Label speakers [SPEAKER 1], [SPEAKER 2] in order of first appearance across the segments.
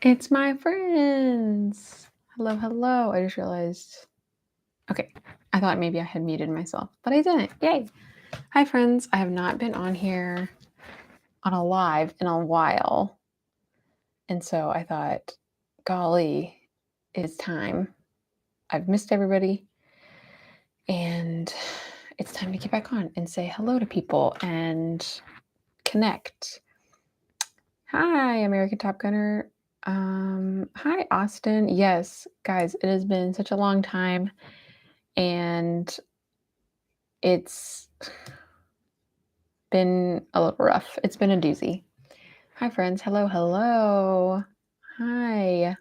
[SPEAKER 1] It's my friends. Hello, hello. I just realized. Okay, I thought maybe I had muted myself, but I didn't. Yay. Hi, friends. I have not been on here on a live in a while. And so I thought, golly, it's time. I've missed everybody. And it's time to get back on and say hello to people and connect. Hi, American Top Gunner. Hi, Austin. Yes, guys, it has been such a long time, and it's been a little rough. It's been a doozy. Hi, friends. Hello, hello. Hi.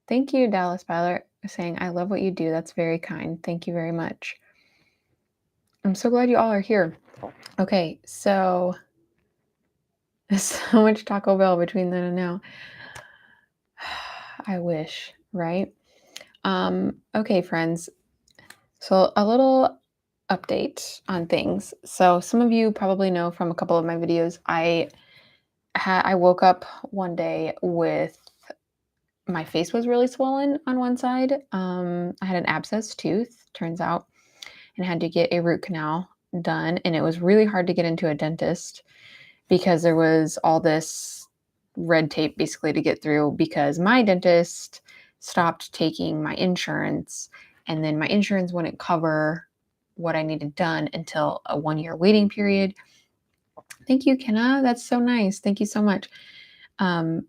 [SPEAKER 1] Thank you, Dallas Byler, saying, I love what you do. That's very kind. Thank you very much. I'm so glad you all are here. Okay, so there's so much Taco Bell between then and now. I wish, right? Okay, friends. So a little update on things. So some of you probably know from a couple of my videos, I woke up one day with my face was really swollen on one side. I had an abscess tooth, turns out, and had to get a root canal done. And it was really hard to get into a dentist because there was all this red tape basically to get through because my dentist stopped taking my insurance, and then my insurance wouldn't cover what I needed done until a 1-year waiting period. Thank you, Kenna. That's so nice. Thank you so much. So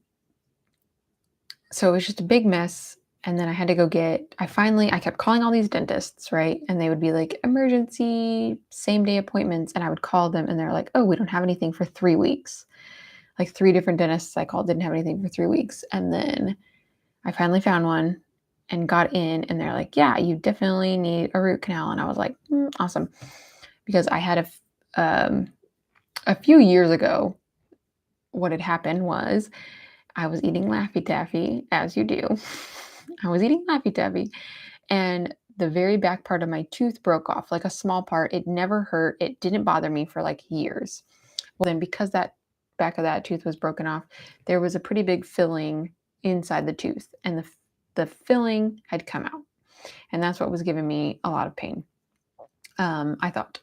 [SPEAKER 1] it was just a big mess. And then I had to go I kept calling all these dentists, right? And they would be like, emergency, same day appointments. And I would call them and they're like, oh, we don't have anything for 3 weeks. Like 3 different dentists I called didn't have anything for 3 weeks. And then I finally found one and got in and they're like, yeah, you definitely need a root canal. And I was like, awesome. Because I had a few years ago, what had happened was I was eating Laffy Taffy, as you do. I was eating Laffy Taffy, and the very back part of my tooth broke off, like a small part. It never hurt. It didn't bother me for like years. Well, then because that back of that tooth was broken off, there was a pretty big filling inside the tooth, and the filling had come out, and that's what was giving me a lot of pain. I thought,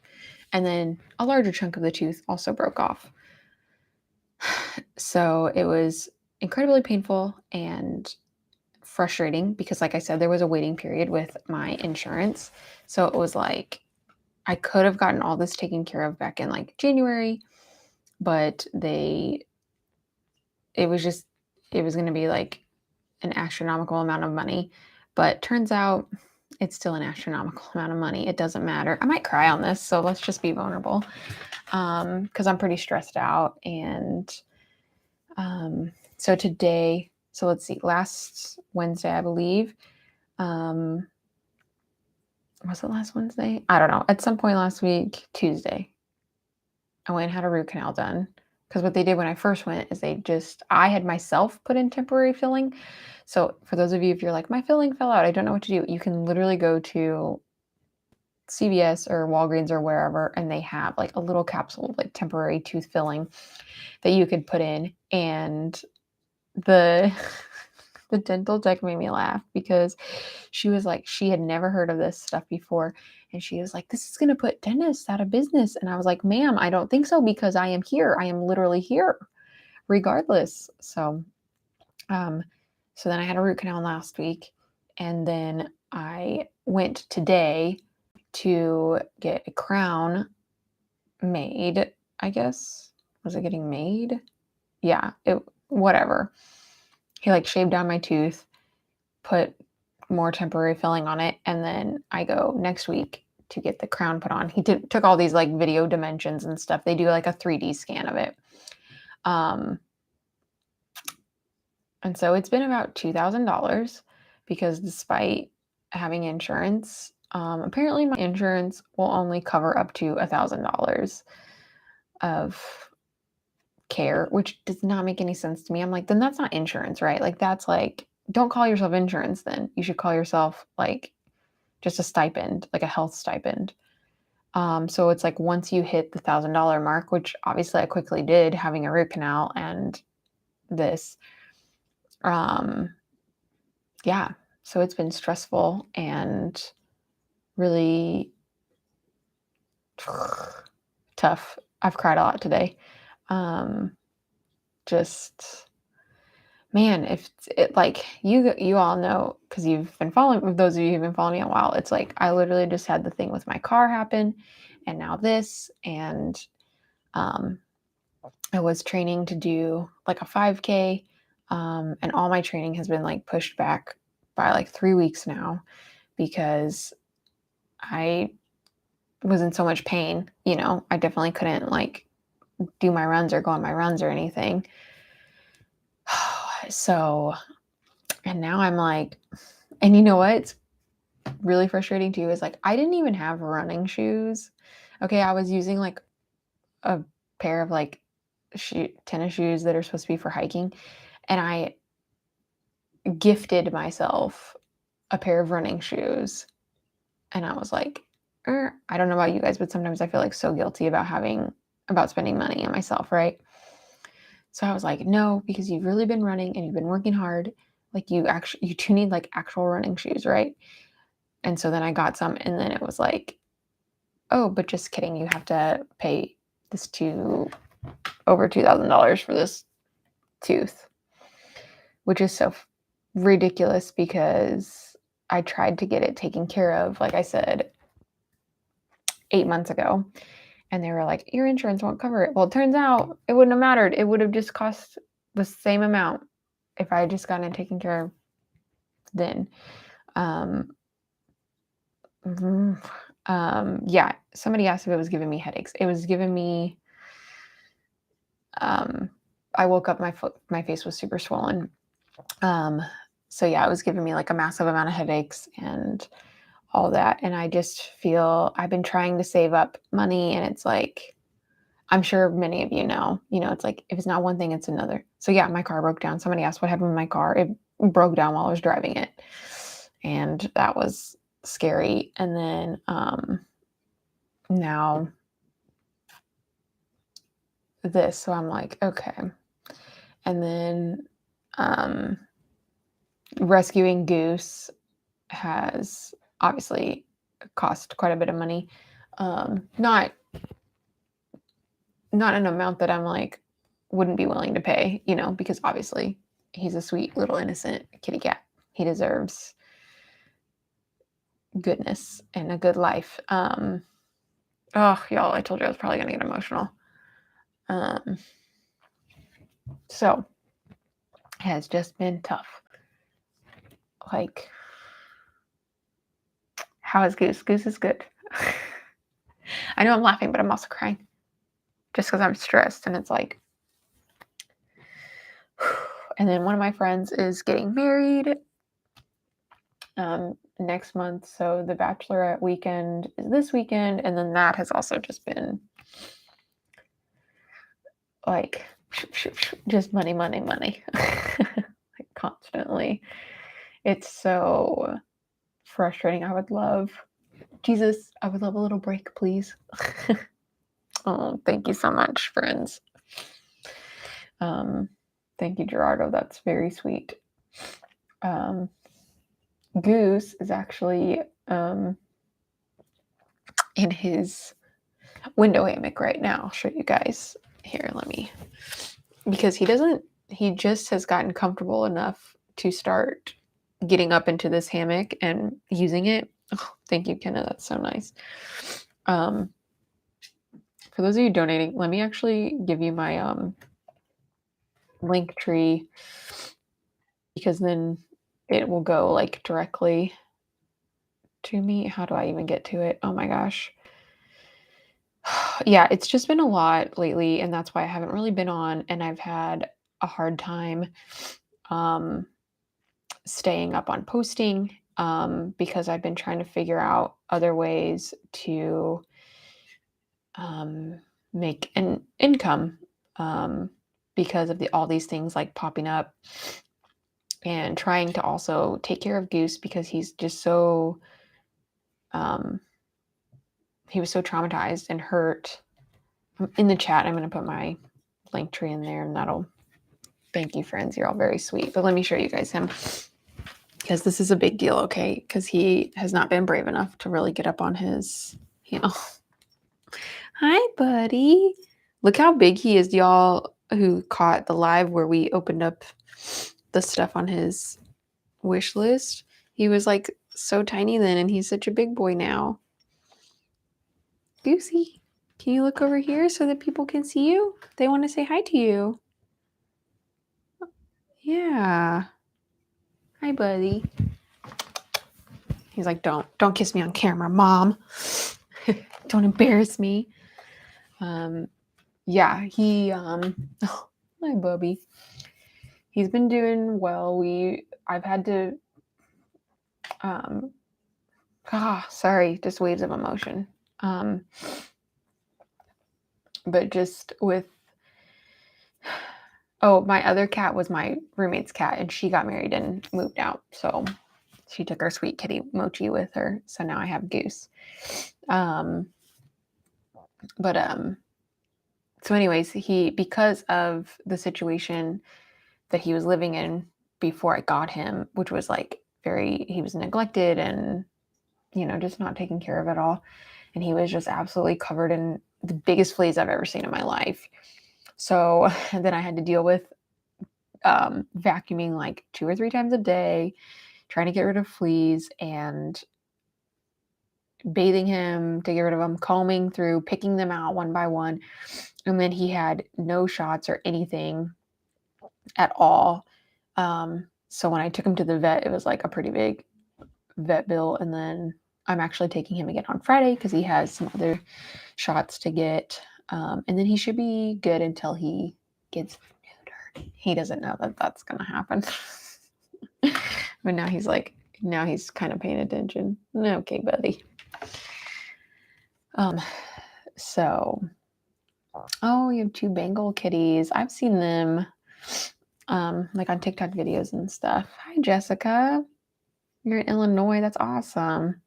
[SPEAKER 1] and then a larger chunk of the tooth also broke off. So it was incredibly painful and frustrating because, like I said, there was a waiting period with my insurance. So it was like I could have gotten all this taken care of back in like January, but it was going to be like an astronomical amount of money. But turns out it's still an astronomical amount of money. It doesn't matter. I might cry on this, so let's just be vulnerable because I'm pretty stressed out. And so today, so let's see, last Wednesday, I believe, was it last Wednesday? I don't know. At some point last week, Tuesday, I went and had a root canal done. Because what they did when I first went is I had myself put in temporary filling. So for those of you, if you're like, my filling fell out, I don't know what to do, you can literally go to CVS or Walgreens or wherever, and they have like a little capsule, like temporary tooth filling that you could put in. And the the dental tech made me laugh because she was like, she had never heard of this stuff before. And she was like, this is going to put dentists out of business. And I was like, ma'am, I don't think so because I am here. I am literally here regardless. So then I had a root canal last week. And then I went today to get a crown made, I guess. Was it getting made? Yeah, whatever. He like shaved down my tooth, put more temporary filling on it, and then I go next week to get the crown put on. He took all these like video dimensions and stuff. They do like a 3D scan of it. And so it's been about $2,000 because despite having insurance, apparently my insurance will only cover up to $1,000 of care, which does not make any sense to me. I'm like, then that's not insurance, right? Like that's like, don't call yourself insurance then. You should call yourself like just a stipend, like a health stipend. So it's like once you hit the $1,000 mark, which obviously I quickly did having a root canal and this, Yeah, so it's been stressful and really tough. I've cried a lot today. Um, just man, if it like you all know because you've been following those of you who've been following me a while, it's like I literally just had the thing with my car happen and now this and um I was training to do like a 5K and all my training has been like pushed back by like 3 weeks now because I was in so much pain, I definitely couldn't like do my runs or go on my runs or anything. So, and now I'm like, and you know what? It's really frustrating too is like I didn't even have running shoes. Okay, I was using like a pair of like tennis shoes that are supposed to be for hiking, and I gifted myself a pair of running shoes, and I was like, I don't know about you guys, but sometimes I feel like so guilty about spending money on myself, right? So I was like, no, because you've really been running and you've been working hard. Like you do need like actual running shoes, right? And so then I got some and then it was like, oh, but just kidding. You have to pay this over $2,000 for this tooth, which is so ridiculous because I tried to get it taken care of, like I said, 8 months ago. And they were like, your insurance won't cover it. Well, it turns out it wouldn't have mattered. It would have just cost the same amount if I had just gotten it taken care of then. Um, yeah, somebody asked if it was giving me headaches. It was giving me, I woke up, my face was super swollen. So yeah, it was giving me like a massive amount of headaches and all that. And I just feel I've been trying to save up money and it's like, I'm sure many of it's like if it's not one thing, it's another. So yeah, my car broke down. Somebody asked what happened with my car. It broke down while I was driving it. And that was scary. And then now this. So I'm like, okay. And then rescuing Goose has obviously cost quite a bit of money. Not an amount that I'm like wouldn't be willing to pay, because obviously he's a sweet little innocent kitty cat. He deserves goodness and a good life. Oh, y'all, I told you I was probably gonna get emotional. So it has just been tough. Like, how is Goose? Goose is good. I know I'm laughing, but I'm also crying just because I'm stressed. And it's like, and then one of my friends is getting married next month. So the bachelorette weekend is this weekend. And then that has also just been like, just money, money, money. Like constantly. It's so frustrating. I would love a little break, please. Oh, thank you so much, friends. Thank you, Gerardo. That's very sweet. Goose is actually in his window hammock right now. I'll show you guys here. Because he just has gotten comfortable enough to start getting up into this hammock and using it. Oh, thank you, Kenna. That's so nice. For those of you donating, let me actually give you my link tree because then it will go like directly to me. How do I even get to it? Oh my gosh. Yeah, it's just been a lot lately, and that's why I haven't really been on, and I've had a hard time staying up on posting because I've been trying to figure out other ways to make an income because of all these things like popping up and trying to also take care of Goose because he's just so he was so traumatized and hurt. In the chat, I'm going to put my link tree in there and that'll Thank you, friends. You're all very sweet. But let me show you guys him because this is a big deal, okay? Because he has not been brave enough to really get up on his, Hi, buddy. Look how big he is, y'all who caught the live where we opened up the stuff on his wish list. He was like so tiny then, and he's such a big boy now. Goosey, can you look over here so that people can see you? They want to say hi to you. Yeah. Hi, buddy. He's like, don't kiss me on camera, Mom. Don't embarrass me. Yeah, oh, hi, Bubby. He's been doing well. I've had to, sorry, just waves of emotion. But just with, my other cat was my roommate's cat, and she got married and moved out. So she took her sweet kitty Mochi with her. So now I have Goose. So anyways, because of the situation that he was living in before I got him, which was like he was neglected and, just not taken care of at all. And he was just absolutely covered in the biggest fleas I've ever seen in my life. So then I had to deal with vacuuming like 2 or 3 times a day, trying to get rid of fleas, and bathing him to get rid of them, combing through, picking them out one by one. And then he had no shots or anything at all. So when I took him to the vet, it was like a pretty big vet bill. And then I'm actually taking him again on Friday because he has some other shots to get. And then he should be good until he gets neutered. He doesn't know that that's going to happen. But now he's kind of paying attention. Okay, buddy. So, you have 2 Bengal kitties. I've seen them, like on TikTok videos and stuff. Hi, Jessica. You're in Illinois. That's awesome.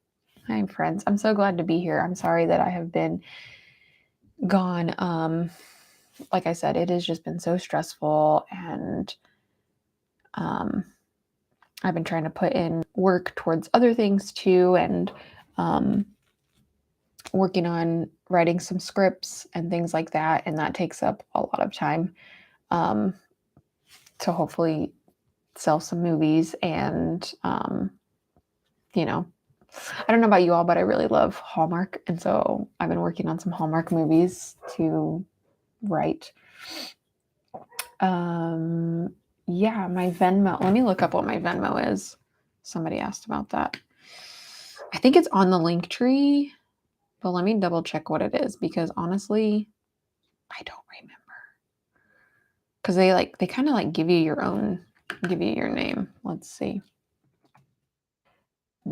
[SPEAKER 1] Hi, friends. I'm so glad to be here. I'm sorry that I have been gone. Like I said, it has just been so stressful, and I've been trying to put in work towards other things too, and working on writing some scripts and things like that, and that takes up a lot of time to hopefully sell some movies. And I don't know about you all, but I really love Hallmark, and so I've been working on some Hallmark movies to write. Yeah, my Venmo. Let me look up what my Venmo is. Somebody asked about that. I think it's on the link tree, but let me double check what it is, because honestly, I don't remember. Because they kind of like give you your name. Let's see.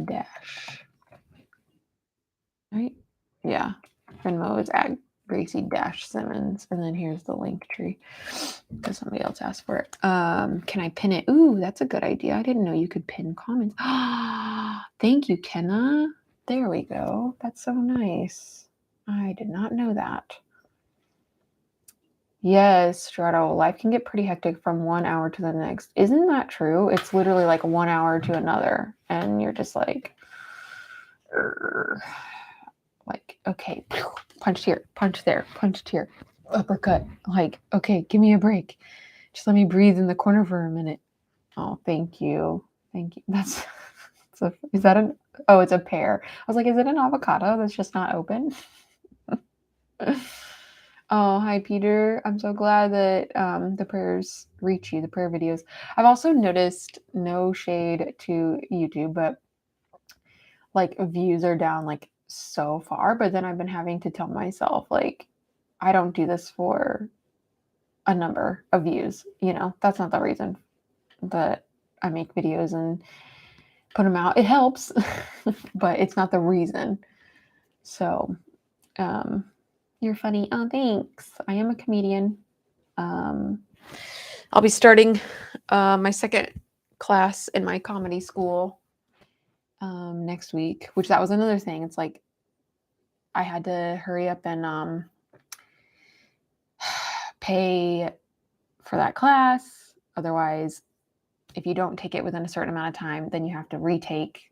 [SPEAKER 1] Dash. Right? Yeah. Venmo is at Gracie-Simmons. And then here's the link tree because somebody else asked for it. Can I pin it? Ooh, that's a good idea. I didn't know you could pin comments. Thank you, Kenna. There we go. That's so nice. I did not know that. Yes, Strato. Life can get pretty hectic from 1 hour to the next. Isn't that true? It's literally like 1 hour to another. And you're just like, okay, punch here, punch there, punched here, uppercut. Like, okay, give me a break. Just let me breathe in the corner for a minute. Oh, thank you. Thank you. Is that it's a pear. I was like, is it an avocado that's just not open? Oh, hi, Peter. I'm so glad that the prayers reach you, the prayer videos. I've also noticed, no shade to YouTube, but like views are down like so far. But then I've been having to tell myself, like, I don't do this for a number of views. That's not the reason that I make videos and put them out. It helps, but it's not the reason. So, you're funny. Oh, thanks. I am a comedian. I'll be starting my second class in my comedy school next week, which that was another thing. It's like I had to hurry up and pay for that class. Otherwise, if you don't take it within a certain amount of time, then you have to retake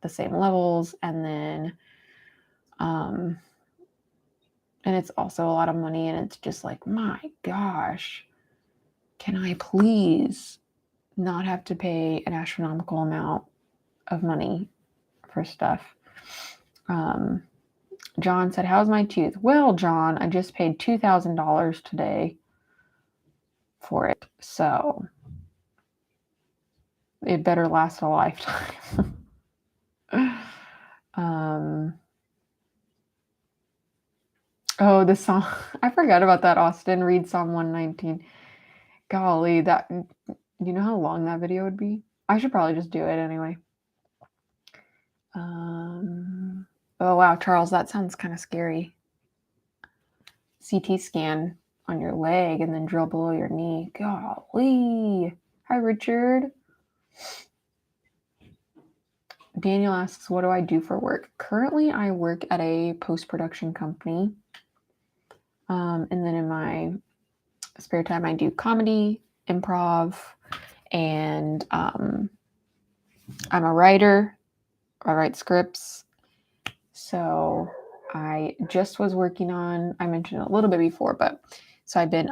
[SPEAKER 1] the same levels, and then and it's also a lot of money, and it's just like, my gosh, can I please not have to pay an astronomical amount of money for stuff? John said, how's my tooth? Well, John, I just paid $2,000 today for it, so it better last a lifetime. Oh, the song. I forgot about that, Austin. Read Psalm 119. Golly, that, you know how long that video would be? I should probably just do it anyway. Oh, wow, Charles, that sounds kind of scary. CT scan on your leg and then drill below your knee. Golly. Hi, Richard. Daniel asks, what do I do for work? Currently, I work at a post-production company. And then in my spare time, I do comedy, improv, and I'm a writer. I write scripts. So I just was working on, I mentioned it a little bit before, but so I've been,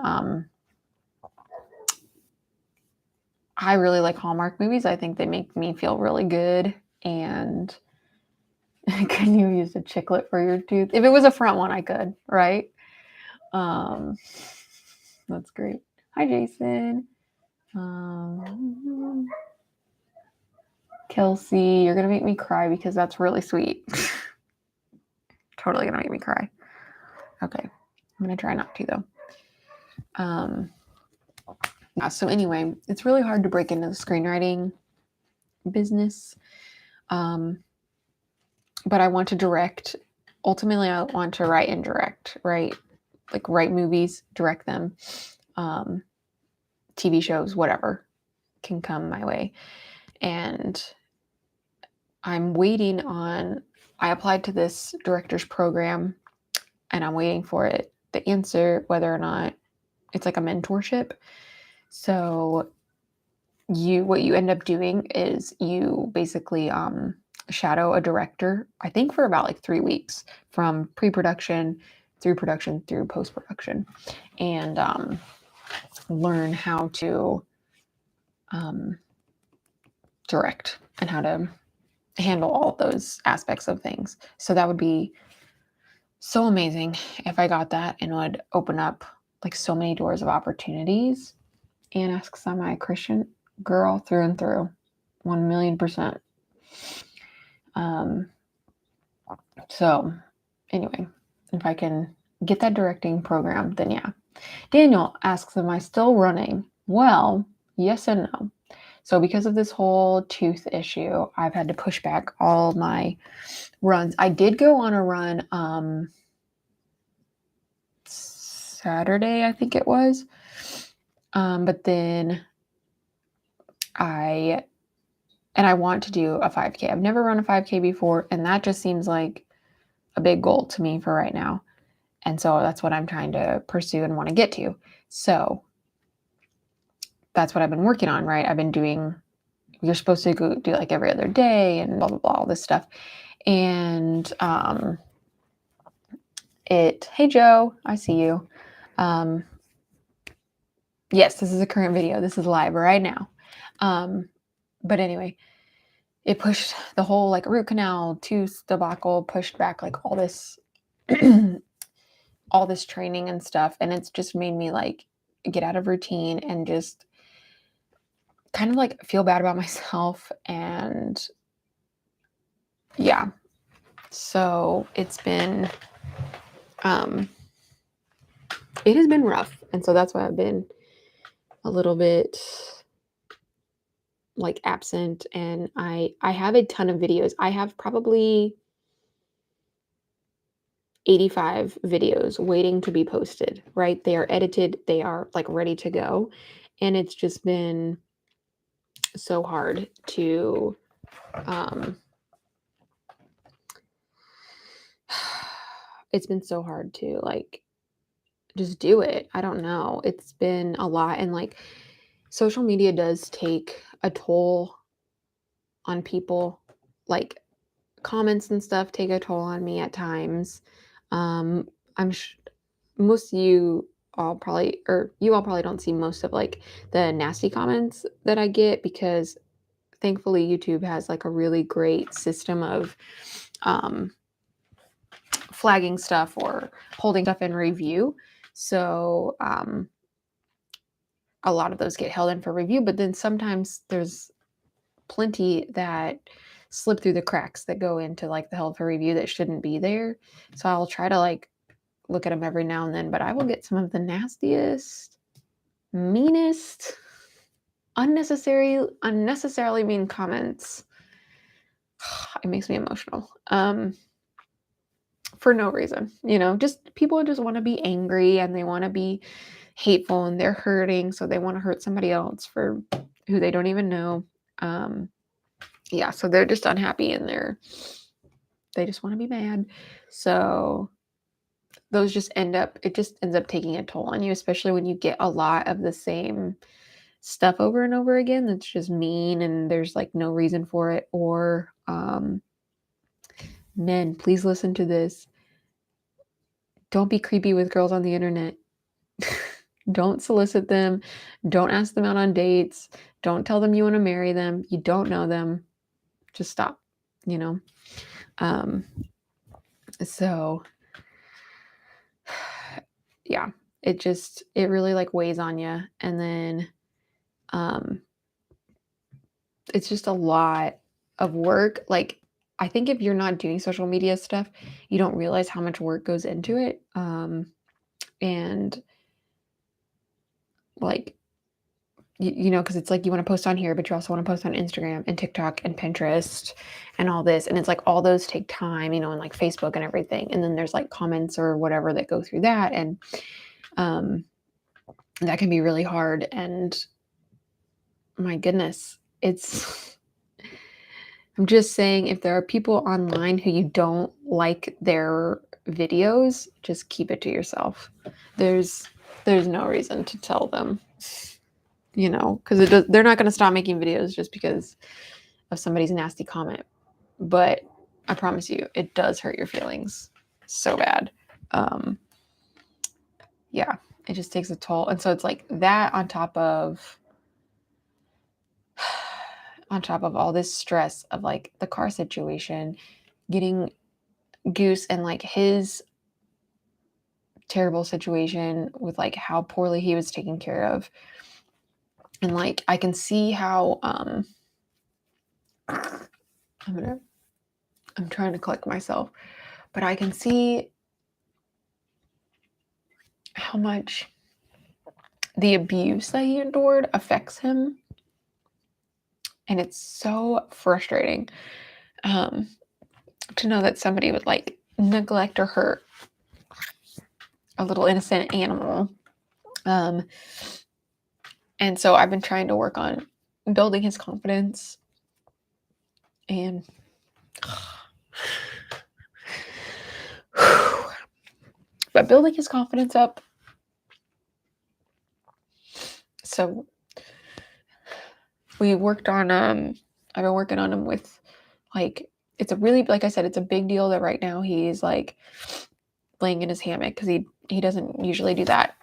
[SPEAKER 1] I really like Hallmark movies. I think they make me feel really good. And can you use a chiclet for your tooth? If it was a front one, I could, right? That's great. Hi, Jason. Kelsey, you're going to make me cry because that's really sweet. Totally going to make me cry. Okay. I'm going to try not to, though. Yeah, so anyway, it's really hard to break into the screenwriting business. But I want to direct. Ultimately, I want to write and direct, right? Like write movies, direct them, TV shows, whatever can come my way. And I'm waiting on, I applied to this director's program and I'm waiting for it, the answer, whether or not it's like a mentorship. So what you end up doing is you basically shadow a director, I think for about like 3 weeks, from pre-production through production through post-production, and learn how to direct and how to handle all those aspects of things. So that would be so amazing if I got that, and would open up like so many doors of opportunities. And asks, am I a Christian? Girl, through and through, 1,000,000%. So anyway, if I can get that directing program, then yeah. Daniel asks, am I still running? Well, yes and no. So because of this whole tooth issue, I've had to push back all my runs. I did go on a run Saturday, I think it was. But then I want to do a 5K. I've never run a 5K before, and that just seems like a big goal to me for right now. And so that's what I'm trying to pursue and want to get to. So that's what I've been working on, right? I've been doing, you're supposed to go do like every other day and blah, blah, blah, all this stuff. And hey, Joe, I see you. Yes, this is a current video. This is live right now. But anyway, it pushed the whole like root canal, tooth debacle, pushed back like all this, all this training and stuff. And it's just made me like get out of routine and just kind of like feel bad about myself. And yeah, so it's been, it has been rough. And so that's why I've been a little bit like absent. And I have a ton of videos. I have probably 85 videos waiting to be posted, right? They are edited. They are like ready to go. And it's just been so hard to, it's been so hard to like just do it. I don't know. It's been a lot. And like, social media does take a toll on people. Like, comments and stuff take a toll on me at times. Um, I'm most of you all probably, or you all probably don't see most of like the nasty comments that I get, because thankfully YouTube has like a really great system of um, flagging stuff or holding stuff in review. So a lot of those get held in for review, but then sometimes there's plenty that slip through the cracks that go into like the held for review that shouldn't be there. So I'll try to like look at them every now and then, but I will get some of the nastiest, meanest, unnecessarily mean comments. It makes me emotional. For no reason, just people just want to be angry and they want to be hateful and they're hurting, so they want to hurt somebody else for who they don't even know. Yeah, so they're just unhappy and they just want to be mad. So those it just ends up taking a toll on you, especially when you get a lot of the same stuff over and over again that's just mean and there's like no reason for it. Or men, please listen to this. Don't be creepy with girls on the internet. Don't solicit them. Don't ask them out on dates. Don't tell them you want to marry them. You don't know them. Just stop, you know? So yeah, it really like weighs on you. And then it's just a lot of work. Like, I think if you're not doing social media stuff, you don't realize how much work goes into it. And like, because it's like you want to post on here, but you also want to post on Instagram and TikTok and Pinterest and all this. And it's like all those take time, and like Facebook and everything. And then there's like comments or whatever that go through that. And that can be really hard. And my goodness, I'm just saying, if there are people online who you don't like their videos, just keep it to yourself. There's no reason to tell them, because they're not going to stop making videos just because of somebody's nasty comment. But I promise you, it does hurt your feelings so bad. Yeah, it just takes a toll. And so it's like that on top of all this stress of like the car situation, getting Goose and like his terrible situation with like how poorly he was taken care of. And like I can see how I'm trying to collect myself, but I can see how much the abuse that he endured affects him. And it's so frustrating to know that somebody would like neglect or hurt a little innocent animal. And so I've been trying to work on building his confidence and but building his confidence up. So we worked on I've been working on him with like, it's a really, like I said, it's a big deal that right now he's like laying in his hammock, because he doesn't usually do that.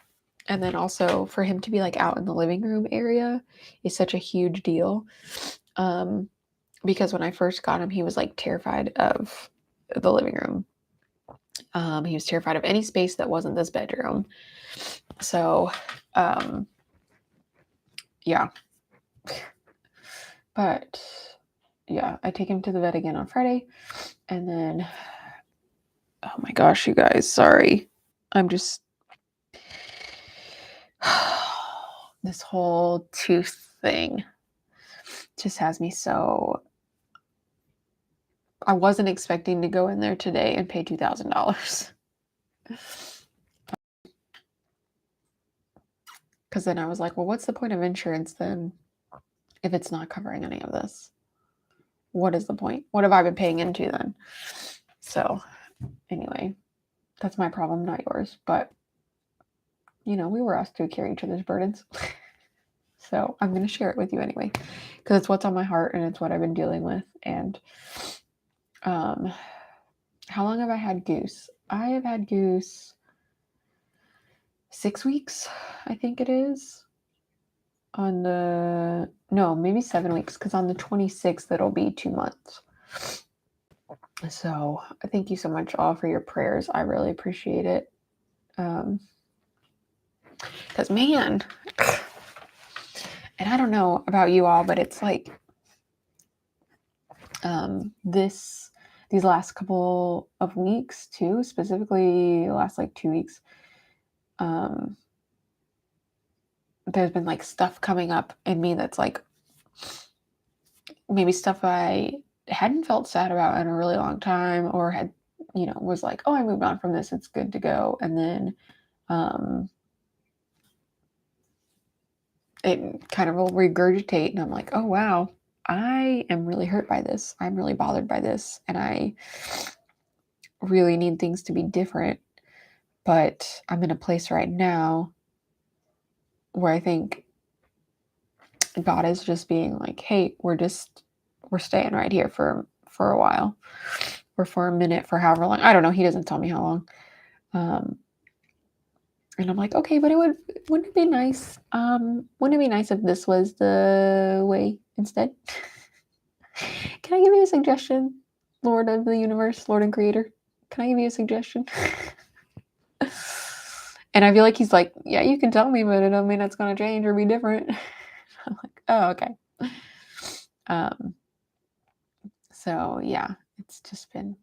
[SPEAKER 1] And then also for him to be like out in the living room area is such a huge deal. Because when I first got him, he was like terrified of the living room. He was terrified of any space that wasn't this bedroom. So, yeah. But yeah, I take him to the vet again on Friday. And then, oh my gosh, you guys, sorry. I'm just, this whole tooth thing just has me so, I wasn't expecting to go in there today and pay $2,000. Because then I was like, well, what's the point of insurance then if it's not covering any of this? What is the point? What have I been paying into then? So anyway, that's my problem, not yours. But, we were asked to carry each other's burdens. So I'm going to share it with you anyway, because it's what's on my heart and it's what I've been dealing with. And how long have I had Goose? I have had Goose 6 weeks, I think it is. Maybe 7 weeks, because on the 26th it'll be 2 months. So thank you so much all for your prayers. I really appreciate it. Because man, and I don't know about you all, but it's like these last couple of weeks too, specifically the last like 2 weeks, there's been like stuff coming up in me that's like maybe stuff I hadn't felt sad about in a really long time, or had, was like, oh, I moved on from this, it's good to go. And then it kind of will regurgitate, and I'm like, oh wow, I am really hurt by this. I'm really bothered by this, and I really need things to be different. But I'm in a place right now where I think God is just being like, hey, we're staying right here for a while, or for a minute, for however long. I don't know. He doesn't tell me how long. And I'm like, okay, but wouldn't it be nice? Wouldn't it be nice if this was the way instead? Can I give you a suggestion, Lord of the universe, Lord and Creator? Can I give you a suggestion? And I feel like he's like, yeah, you can tell me, but it don't mean it's going to change or be different. I'm like, oh, okay. So yeah, it's just been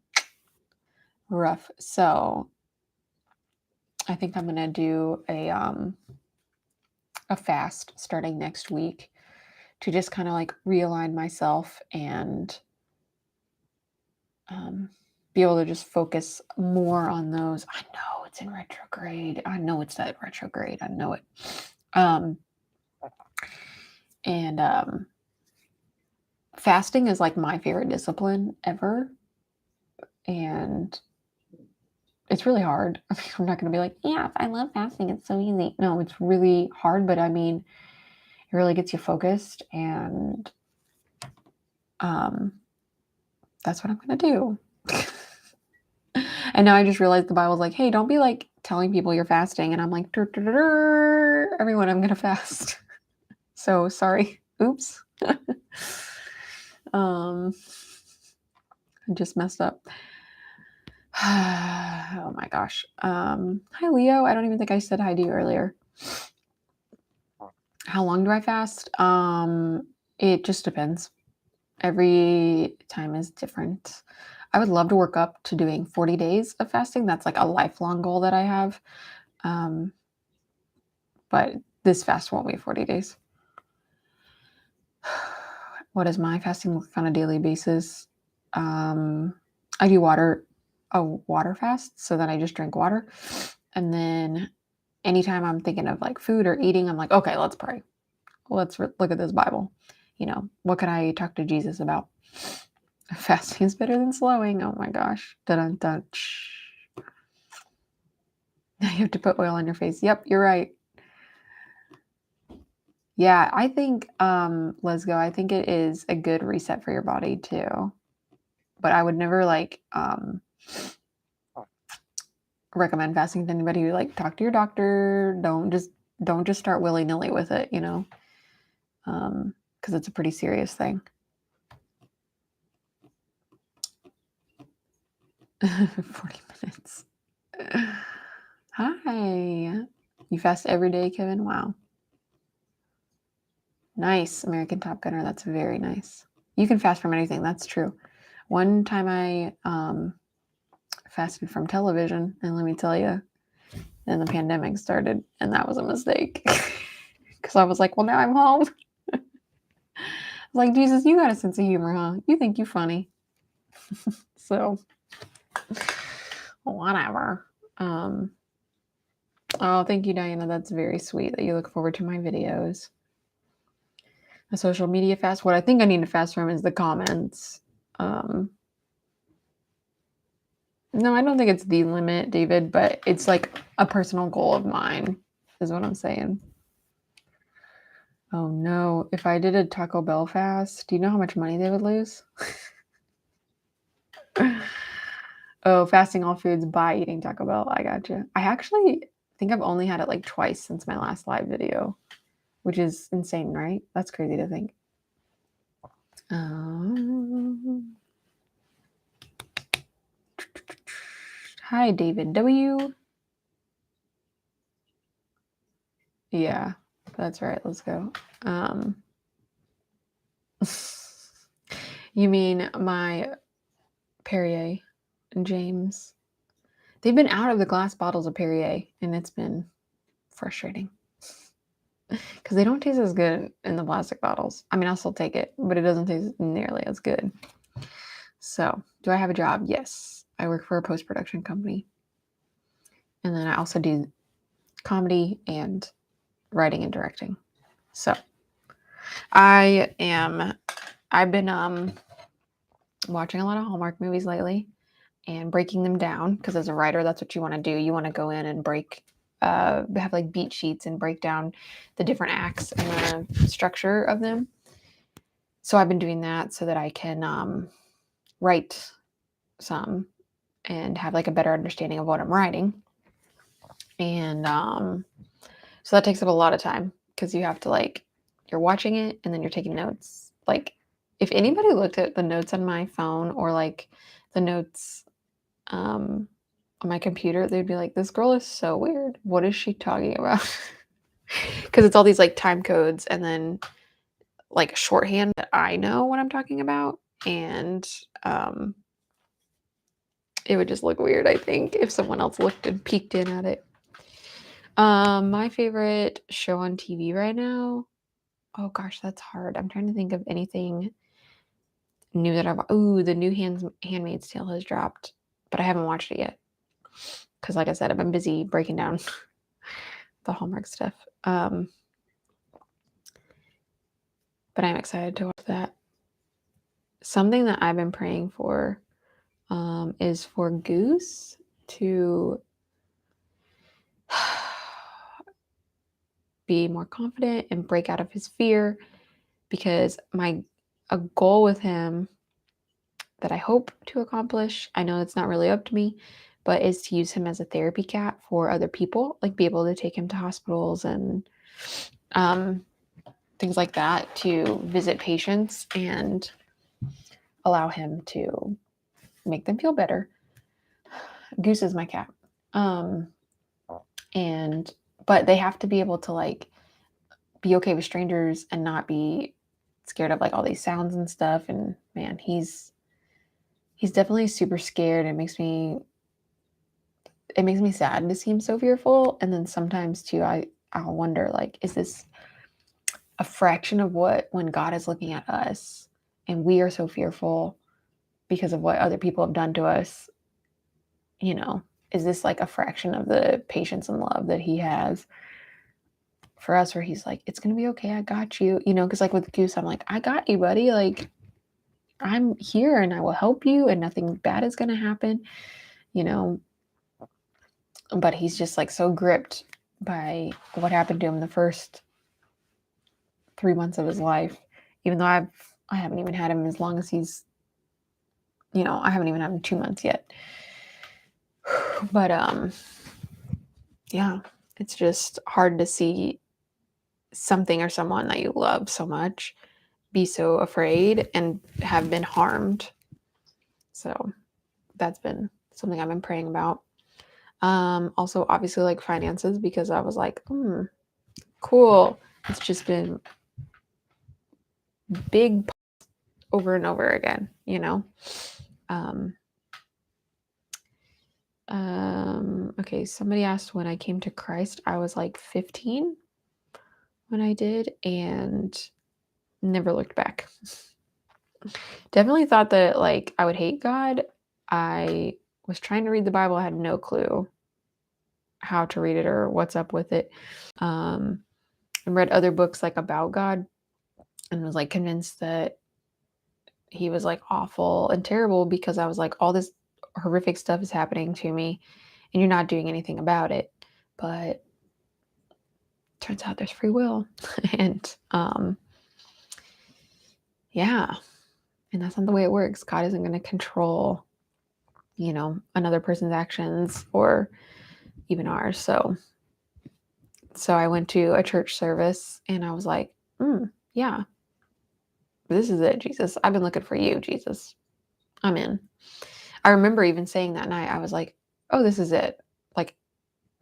[SPEAKER 1] rough. So I think I'm going to do a fast starting next week to just kind of like realign myself and be able to just focus more on those. I know it's in retrograde. I know it's that retrograde. I know it. And fasting is like my favorite discipline ever. And it's really hard. I mean, I'm not going to be like, yeah, I love fasting, it's so easy. No, it's really hard, but I mean, it really gets you focused, and that's what I'm going to do. And now I just realized the Bible's like, hey, don't be like telling people you're fasting. And I'm like, everyone, I'm going to fast. So sorry. Oops. I just messed up. Oh my gosh. Hi, Leo. I don't even think I said hi to you earlier. How long do I fast? It just depends. Every time is different. I would love to work up to doing 40 days of fasting. That's like a lifelong goal that I have. But this fast won't be 40 days. What does my fasting look on a daily basis? I do a water fast, so that I just drink water. And then anytime I'm thinking of like food or eating, I'm like, okay, let's pray. Let's look at this Bible. What can I talk to Jesus about? Fasting is better than slowing. Oh my gosh. Dun-dun-dun. Now you have to put oil on your face. Yep, you're right. Yeah, I think, let's go. I think it is a good reset for your body too. But I would never recommend fasting to anybody. Who talk to your doctor. Don't just start willy-nilly with it, because it's a pretty serious thing. 40 minutes. Hi. You fast every day, Kevin? Wow. Nice. American Top Gunner. That's very nice. You can fast from anything. That's true. One time I fasted from television, and let me tell you, then the pandemic started, and that was a mistake. Because I was like, well, now I'm home. I was like, Jesus, you got a sense of humor, huh? You think you funny. So, whatever. Oh, thank you, Diana. That's very sweet that you look forward to my videos. A social media fast. What I think I need to fast from is the comments. No, I don't think it's the limit, David, but it's like a personal goal of mine, is what I'm saying. Oh no, if I did a Taco Bell fast, do you know how much money they would lose? Oh, fasting all foods by eating Taco Bell. I gotcha. I actually think I've only had it like twice since my last live video, which is insane, right? That's crazy to think. Um, Hi, David W. Yeah, that's right. Let's go. You mean my Perrier and James? They've been out of the glass bottles of Perrier, and it's been frustrating because they don't taste as good in the plastic bottles. I mean, I'll still take it, but it doesn't taste nearly as good. So, do I have a job? Yes. I work for a post production company. And then I also do comedy and writing and directing. So, I've been watching a lot of Hallmark movies lately and breaking them down because as a writer, that's what you want to do. You want to go in and have like beat sheets and break down the different acts and the structure of them. So I've been doing that so that I can write some and have like a better understanding of what I'm writing. And so that takes up a lot of time because you have to you're watching it and then you're taking notes. Like if anybody looked at the notes on my phone or like the notes on my computer, they'd be like, this girl is so weird. What is she talking about? Because it's all these like time codes and then like shorthand that I know what I'm talking about. And it would just look weird, I think, if someone else looked and peeked in at it. My favorite show on TV right now. Oh gosh, that's hard. I'm trying to think of anything new that I've. Ooh, the new Handmaid's Tale has dropped, but I haven't watched it yet because, like I said, I've been busy breaking down the Hallmark stuff. But I'm excited to watch that. Something that I've been praying for is for Goose to be more confident and break out of his fear because a goal with him that I hope to accomplish, I know it's not really up to me, but is to use him as a therapy cat for other people, like be able to take him to hospitals and things like that to visit patients and allow him to make them feel better. Goose is my cat. But they have to be able to be okay with strangers and not be scared of all these sounds and stuff. And man, he's definitely super scared. It makes me sad to see him so fearful. And then sometimes too, I'll wonder is this a fraction of what when God is looking at us and we are so fearful because of what other people have done to us, is this a fraction of the patience and love that he has for us where he's like, it's gonna be okay, I got you, because with Goose, I'm like, I got you, buddy, I'm here and I will help you and nothing bad is gonna happen, but he's just so gripped by what happened to him the first 3 months of his life, even though I haven't even had him as long as he's, I haven't even had him 2 months yet. But yeah, it's just hard to see something or someone that you love so much be so afraid and have been harmed. So that's been something I've been praying about. Also obviously finances because I was like, cool. It's just been big over and over again, okay, somebody asked when I came to Christ. I was 15 when I did and never looked back. Definitely thought that I would hate God. I was trying to read the Bible. I had no clue how to read it or what's up with it. And read other books about God and was convinced that he was awful and terrible because I was all this horrific stuff is happening to me and you're not doing anything about it. But turns out there's free will. And yeah, and that's not the way it works. God isn't going to control, another person's actions or even ours. So I went to a church service and I was like, yeah, this is it, Jesus. I've been looking for you, Jesus. I'm in. I remember even saying that night, I was like, oh, this is it. Like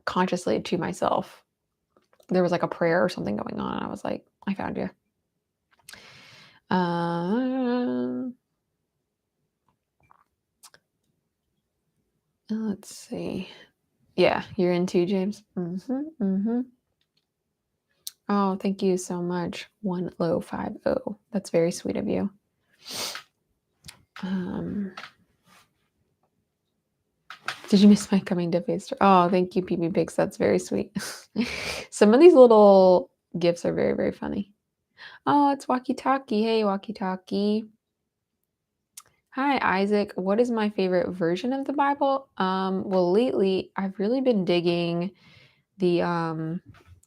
[SPEAKER 1] consciously to myself. There was like a prayer or something going on. And I was like, I found you. Let's see. Yeah, you're in too, James. Oh, thank you so much. 1050. That's very sweet of you. Did you miss my coming to face? Oh, thank you, PB Pigs. That's very sweet. Some of these little gifts are very, very funny. Oh, it's Walkie Talkie. Hey, Walkie Talkie. Hi, Isaac. What is my favorite version of the Bible? Well, lately I've really been digging the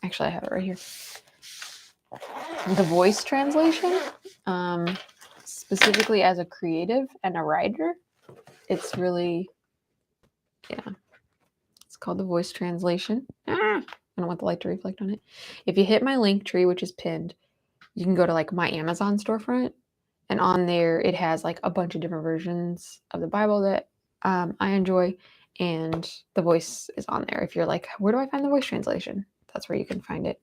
[SPEAKER 1] actually I have it right here. The voice translation. Specifically as a creative and a writer. It's really, yeah. It's called the voice translation. I don't want the light to reflect on it. If you hit my link tree, which is pinned, you can go to like my Amazon storefront. And on there, it has like a bunch of different versions of the Bible that I enjoy. And the voice is on there. If you're like, where do I find the voice translation? That's where you can find it.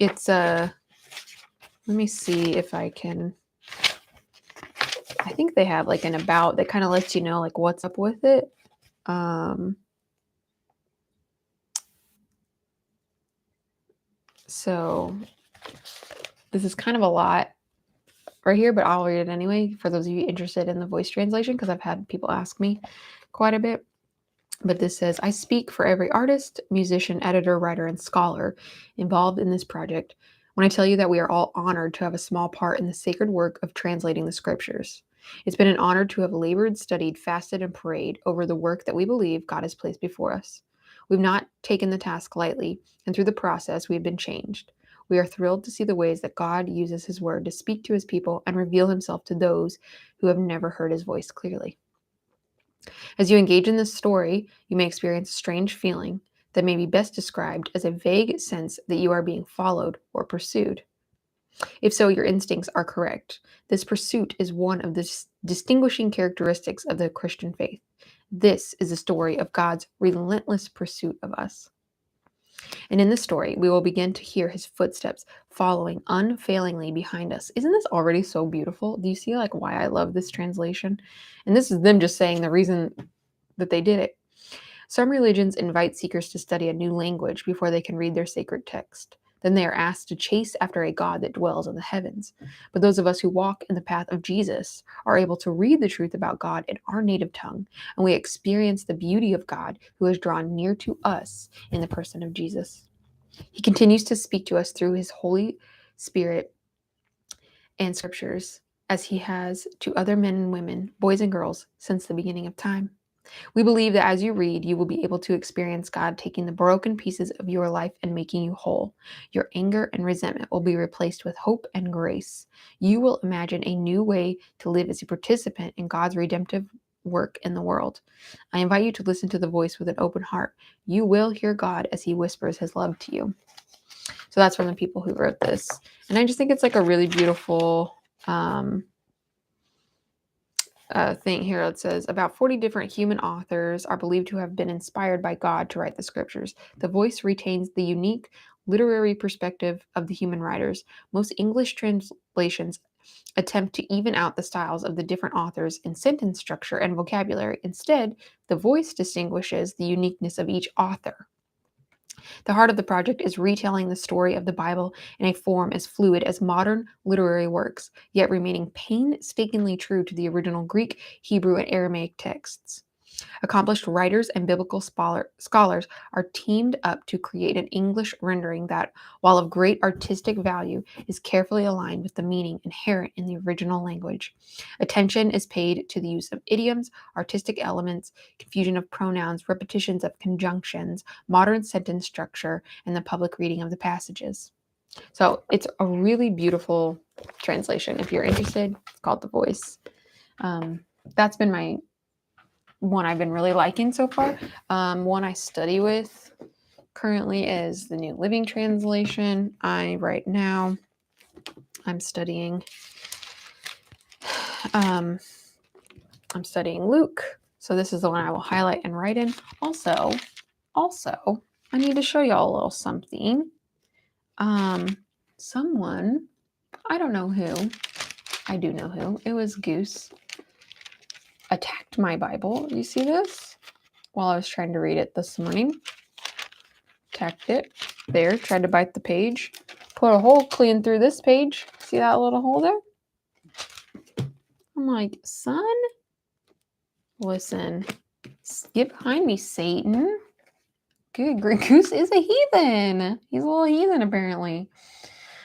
[SPEAKER 1] It's let me see if I can. I think they have like an about that kind of lets you know like what's up with it. So this is kind of a lot right here, but I'll read it anyway for those of you interested in the voice translation, because I've had people ask me quite a bit. But this says, I speak for every artist, musician, editor, writer, and scholar involved in this project when I tell you that we are all honored to have a small part in the sacred work of translating the scriptures. It's been an honor to have labored, studied, fasted, and prayed over the work that we believe God has placed before us. We've not taken the task lightly, and through the process, we have been changed. We are thrilled to see the ways that God uses his word to speak to his people and reveal himself to those who have never heard his voice clearly. As you engage in this story, you may experience a strange feeling that may be best described as a vague sense that you are being followed or pursued. If so, your instincts are correct. This pursuit is one of the distinguishing characteristics of the Christian faith. This is the story of God's relentless pursuit of us. And in this story, we will begin to hear his footsteps following unfailingly behind us. Isn't this already so beautiful? Do you see like why I love this translation? And this is them just saying the reason that they did it. Some religions invite seekers to study a new language before they can read their sacred text. Then they are asked to chase after a God that dwells in the heavens. But those of us who walk in the path of Jesus are able to read the truth about God in our native tongue, and we experience the beauty of God who has drawn near to us in the person of Jesus. He continues to speak to us through his Holy Spirit and scriptures, as he has to other men and women, boys and girls, since the beginning of time. We believe that as you read, you will be able to experience God taking the broken pieces of your life and making you whole. Your anger and resentment will be replaced with hope and grace. You will imagine a new way to live as a participant in God's redemptive work in the world. I invite you to listen to the voice with an open heart. You will hear God as he whispers his love to you. So that's from the people who wrote this. And I just think it's like a really beautiful thing here. It says about 40 different human authors are believed to have been inspired by God to write the scriptures. The voice retains the unique literary perspective of the human writers. Most English translations attempt to even out the styles of the different authors in sentence structure and vocabulary. Instead, the voice distinguishes the uniqueness of each author. The heart of the project is retelling the story of the Bible in a form as fluid as modern literary works, yet remaining painstakingly true to the original Greek, Hebrew, and Aramaic texts. Accomplished writers and biblical scholars are teamed up to create an English rendering that, while of great artistic value, is carefully aligned with the meaning inherent in the original language. Attention is paid to the use of idioms, artistic elements, confusion of pronouns, repetitions of conjunctions, modern sentence structure, and the public reading of the passages. So it's a really beautiful translation. If you're interested, it's called The Voice. That's been my one I've been really liking so far. One I study with currently is the New Living Translation. Right now I'm studying I'm studying Luke. So this is the one I will highlight and write in. Also, I need to show y'all a little something. Someone, I don't know who, I do know who, it was Goose, attacked my Bible. You see this? While I was trying to read it this morning. Attacked it. There, tried to bite the page. Put a hole clean through this page. See that little hole there? I'm like, son, listen, get behind me, Satan. Good, Goose is a heathen. He's a little heathen, apparently.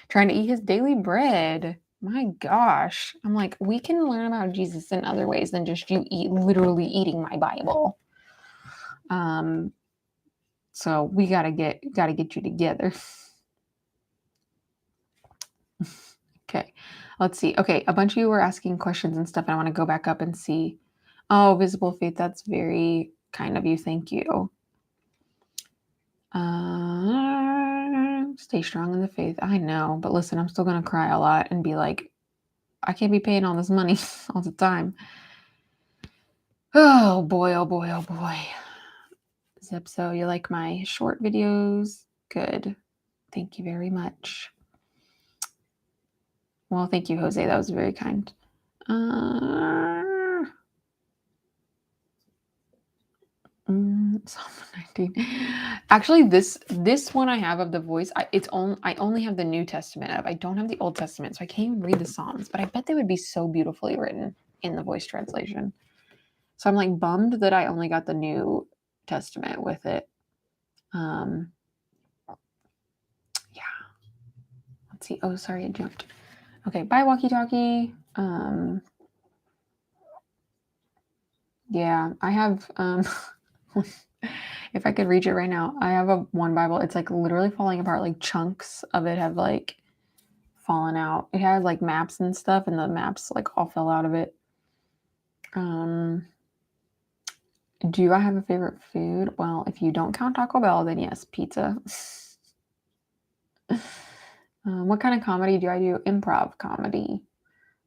[SPEAKER 1] Trying to eat his daily bread. My gosh. I'm like, we can learn about Jesus in other ways than just you literally eating my Bible. So we gotta get you together. Okay, let's see. Okay, a bunch of you were asking questions and stuff, and I want to go back up and see. Oh, visible faith. That's very kind of you. Thank you. Stay strong in the faith. I know, but listen, I'm still gonna cry a lot and be like, I can't be paying all this money all the time. Oh boy, oh boy, oh boy. Zipso, you like my short videos? Good. Thank you very much. Well, thank you, Jose. That was very kind. Psalm 19. Actually, this one I have of the voice, I only have the New Testament of. I don't have the Old Testament, so I can't even read the Psalms. But I bet they would be so beautifully written in the voice translation. So I'm like bummed that I only got the New Testament with it. Yeah. Let's see. Oh, sorry, it jumped. Okay, bye, walkie-talkie. Yeah, I have if I could reach it right now, I have one Bible. It's like literally falling apart. Like chunks of it have like fallen out. It had like maps and stuff, and the maps like all fell out of it. Do I have a favorite food? Well, if you don't count Taco Bell, then yes, pizza. What kind of comedy do I do? Improv comedy.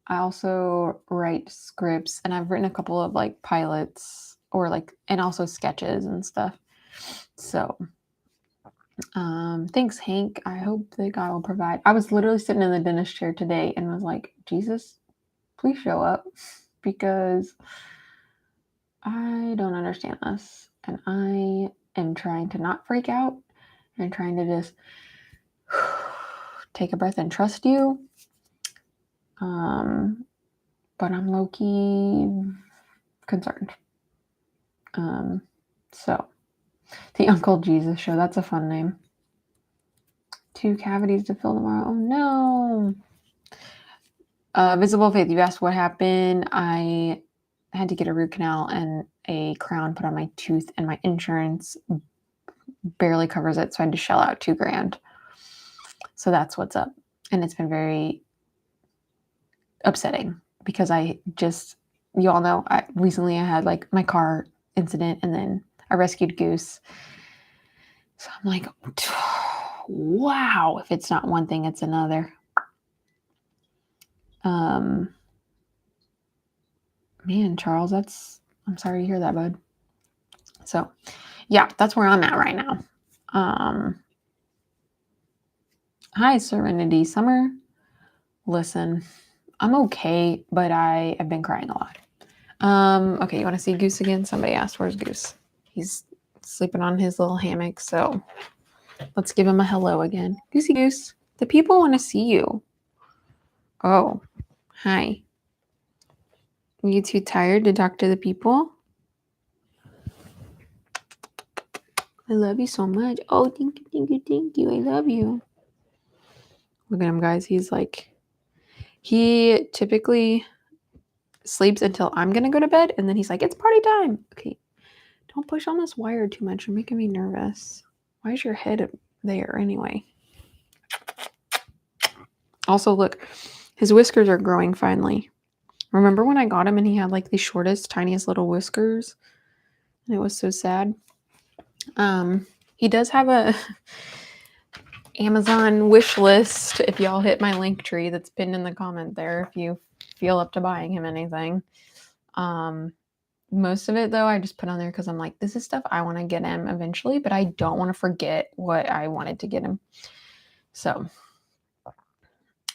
[SPEAKER 1] I also write scripts, and I've written a couple of like pilots or like, and also sketches and stuff. So, thanks, Hank. I hope that God will provide. I was literally sitting in the dentist chair today and was like, Jesus, please show up, because I don't understand this. And I am trying to not freak out and trying to just take a breath and trust you. But I'm low-key concerned. So the Uncle Jesus Show, that's a fun name. 2 cavities to fill tomorrow. Oh no. Visible faith, you asked what happened. I had to get a root canal and a crown put on my tooth, and my insurance barely covers it, so I had to shell out $2,000. So that's what's up. And it's been very upsetting because you all know, recently I had like my car incident, and then I rescued Goose. So I'm like, wow, if it's not one thing, it's another. Man, Charles, I'm sorry to hear that, bud. So yeah, that's where I'm at right now. Hi, Serenity Summer. Listen, I'm okay, but I have been crying a lot. Okay, you want to see Goose again? Somebody asked, where's Goose? He's sleeping on his little hammock, so let's give him a hello again. Goosey Goose, the people want to see you. Oh, hi. Are you too tired to talk to the people? I love you so much. Oh, thank you, thank you, thank you. I love you. Look at him, guys. He typically sleeps until I'm going to go to bed. And then he's like, it's party time. Okay. Don't push on this wire too much. You're making me nervous. Why is your head there anyway? Also, look, his whiskers are growing finally. Remember when I got him and he had like the shortest, tiniest little whiskers? And it was so sad. He does have a Amazon wish list. If y'all hit my link tree that's pinned in the comment there, if you feel up to buying him anything. Most of it though, I just put on there because I'm like, this is stuff I want to get him eventually, but I don't want to forget what I wanted to get him. So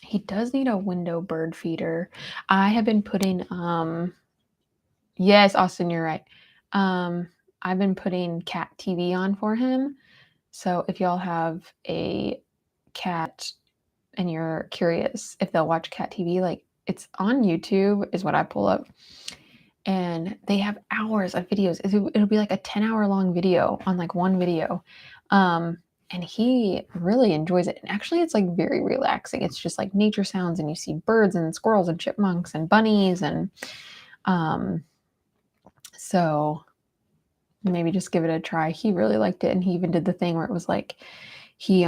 [SPEAKER 1] he does need a window bird feeder. I have been putting, yes, Austin, you're right. I've been putting cat TV on for him. So if y'all have a cat and you're curious if they'll watch cat TV, like it's on YouTube is what I pull up. And they have hours of videos. It'll be like a 10-hour long video on like one video. And he really enjoys it. And actually it's like very relaxing. It's just like nature sounds and you see birds and squirrels and chipmunks and bunnies. And so maybe just give it a try. He really liked it. And he even did the thing where it was like, he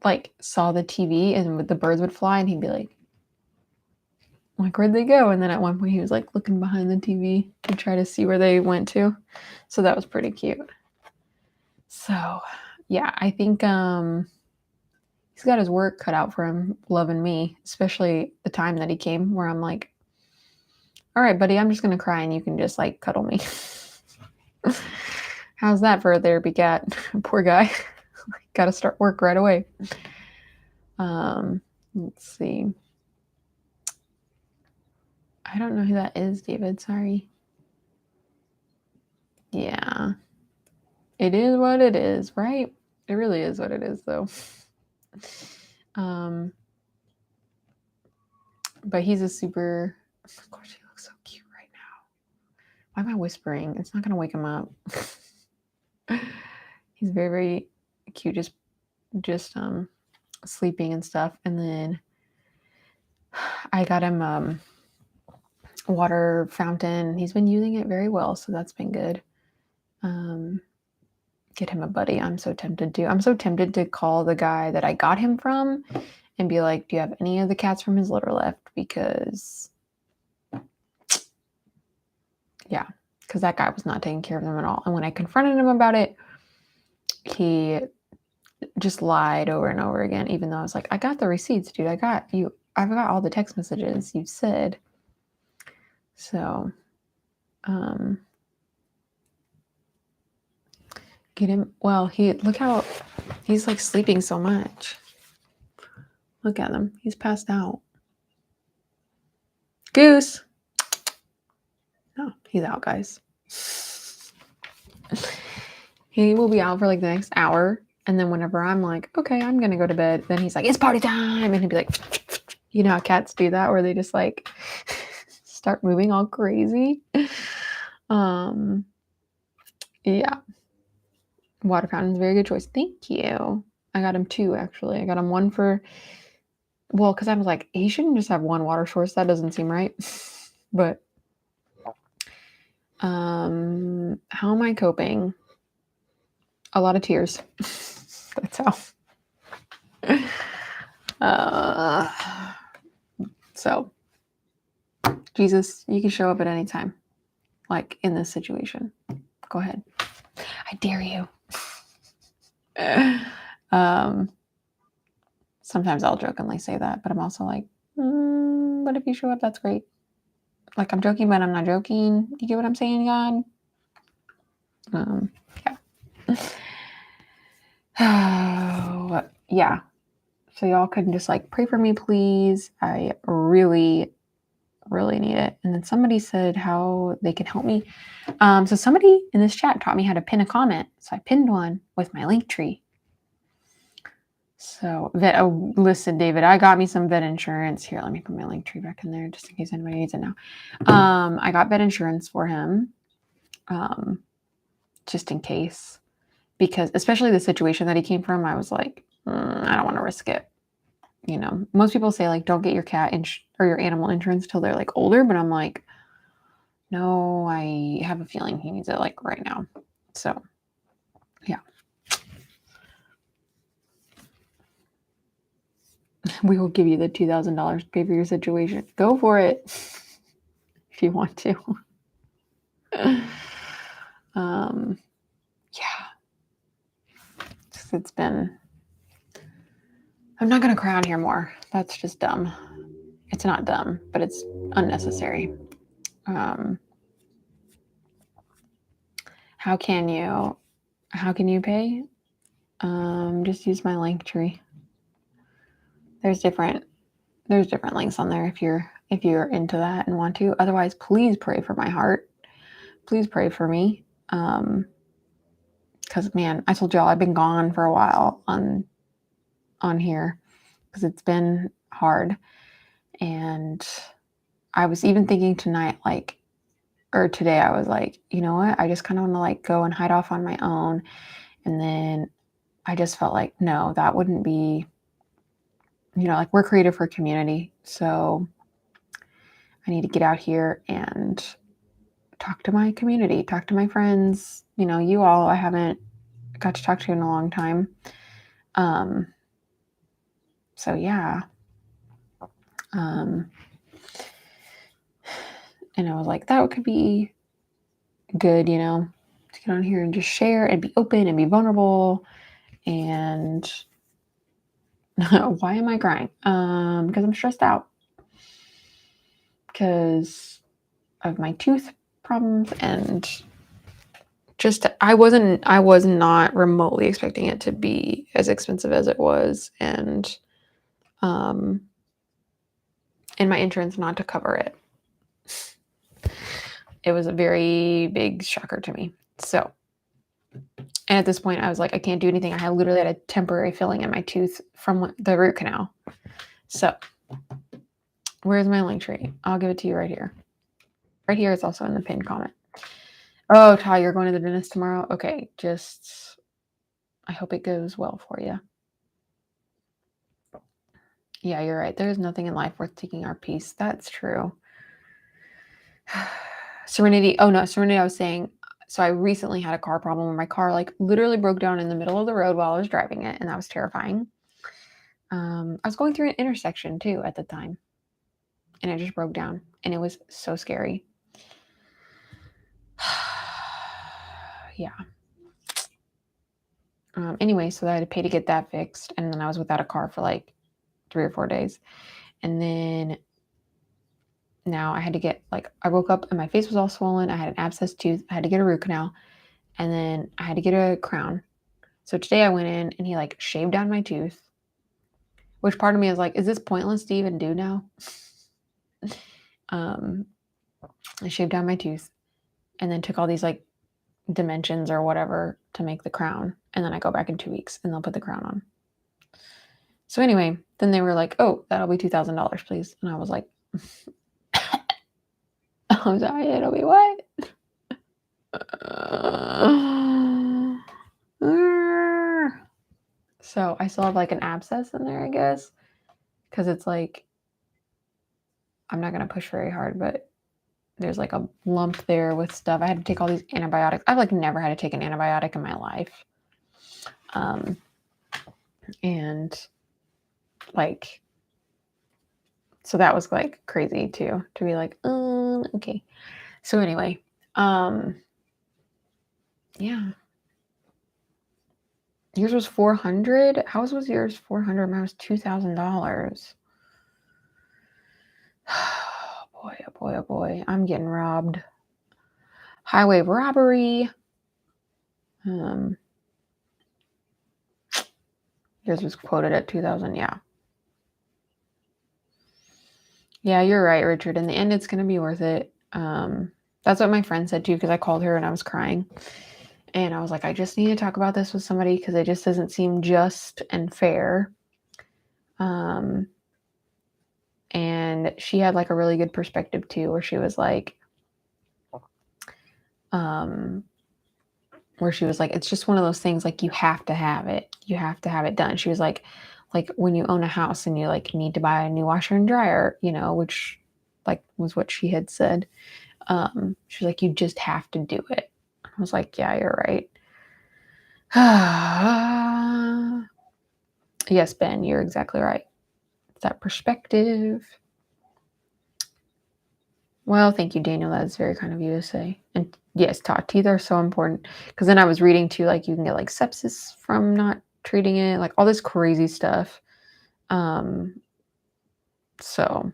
[SPEAKER 1] like saw the TV and the birds would fly and he'd be like, where'd they go? And then at one point he was like looking behind the TV to try to see where they went to. So that was pretty cute. So yeah, I think he's got his work cut out for him loving me, especially the time that he came where I'm like, all right, buddy, I'm just going to cry and you can just like cuddle me. How's that for a therapy cat? Poor guy. Got to start work right away. Let's see. I don't know who that is, David. Sorry. Yeah. It is what it is, right? It really is what it is, though. But he's a super... Oh, gosh, he looks so cute right now. Why am I whispering? It's not going to wake him up. He's very, very cute, just sleeping and stuff. And then I got him water fountain. He's been using it very well, so that's been good. Get him a buddy. I'm so tempted to call the guy that I got him from and be like, do you have any of the cats from his litter left? Because that guy was not taking care of them at all. And when I confronted him about it, he just lied over and over again, even though I was like, I got the receipts, dude. I've got all the text messages you said. So, get him. Well, look how he's like sleeping so much. Look at him. He's passed out. Goose. No, he's out, guys. He will be out for like the next hour. And then whenever I'm like, okay, I'm going to go to bed, then he's like, it's party time. And he'll be like, you know how cats do that, where they just like start moving all crazy. Yeah. Water fountain's a very good choice. Thank you. I got him 2, actually. I got him 1 for, well, because I was like, he shouldn't just have 1 water source. That doesn't seem right. But how am I coping? A lot of tears. That's how. So, Jesus, you can show up at any time, like in this situation. Go ahead. I dare you. Sometimes I'll jokingly say that, but I'm also like, but if you show up, that's great. Like I'm joking, but I'm not joking. You get what I'm saying, God? Yeah. Yeah. So y'all can just like pray for me, please. I really, really need it. And then somebody said how they can help me. So somebody in this chat taught me how to pin a comment. So I pinned one with my link tree. So listen, David, I got me some vet insurance. Here, let me put my link tree back in there just in case anybody needs it now. I got vet insurance for him. just in case. Because especially the situation that he came from, I was like, I don't want to risk it. Most people say like don't get your cat or your animal insurance till they're like older, but I'm like, no, I have a feeling he needs it like right now. So, yeah. We will give you the $2,000 to pay for your situation. Go for it if you want to. Yeah. It's been. I'm not gonna cry on here more. That's just dumb. It's not dumb, but it's unnecessary. How can you pay? Just use my link tree. There's different links on there if you're into that and want to. Otherwise, please pray for my heart. Please pray for me. Because man, I told y'all I've been gone for a while on here because it's been hard. And I was even thinking tonight, or today, I was like, you know what? I just kind of want to like go and hide off on my own. And then I just felt like, no, that wouldn't be, like we're creative for community. So I need to get out here and talk to my community, talk to my friends, you all I haven't got to talk to in a long time. So yeah. And I was like, that could be good, to get on here and just share and be open and be vulnerable. And why am I crying? Because I'm stressed out because of my tooth problems, and just I was not remotely expecting it to be as expensive as it was, and my insurance not to cover it. It was a very big shocker to me. So, and at this point I was like, I can't do anything. I literally had a temporary filling in my tooth from the root canal. So where's my link tree? I'll give it to you right here. Right here. It's also in the pinned comment. Oh, Ty, you're going to the dentist tomorrow? Okay, I hope it goes well for you. Yeah, you're right. There's nothing in life worth taking our peace. That's true. Serenity. Oh no, Serenity, I was saying, so I recently had a car problem where my car like literally broke down in the middle of the road while I was driving it, and that was terrifying. I was going through an intersection too at the time, and it just broke down, and it was so scary. Yeah. Anyway, so I had to pay to get that fixed, and then I was without a car for like 3 or 4 days. And then now I had to get I woke up and my face was all swollen. I had an abscessed tooth. I had to get a root canal, and then I had to get a crown. So today I went in and he shaved down my tooth, which part of me is like, is this pointless to even do now? I shaved down my tooth and then took all these dimensions or whatever to make the crown. And then I go back in 2 weeks and they'll put the crown on. So anyway, then they were like, oh, that'll be $2,000, please. And I was like, I'm sorry, it'll be what? So I still have an abscess in there, I guess, because it's I'm not going to push very hard, but there's a lump there with stuff. I had to take all these antibiotics. I've never had to take an antibiotic in my life. And so that was crazy too, to be okay. So anyway, yeah. Yours was $400. How's was yours 400? Mine was $2,000. Boy, oh boy, oh boy. I'm getting robbed. Highway robbery. Yours was quoted at 2,000. Yeah. Yeah, you're right, Richard. In the end, it's going to be worth it. That's what my friend said too, because I called her and I was crying. And I was like, I just need to talk about this with somebody because it just doesn't seem just and fair. And she had a really good perspective too, where she was like, where she was like, it's just one of those things, like, you have to have it. You have to have it done. She was like when you own a house and you like need to buy a new washer and dryer, which like was what she had said. She was like, you just have to do it. I was like, yeah, you're right. Yes, Ben, you're exactly right. It's that perspective. Well, thank you, Daniel. That's very kind of you to say. And yes, teeth are so important. Because then I was reading too, like you can get like sepsis from not treating it, like all this crazy stuff. So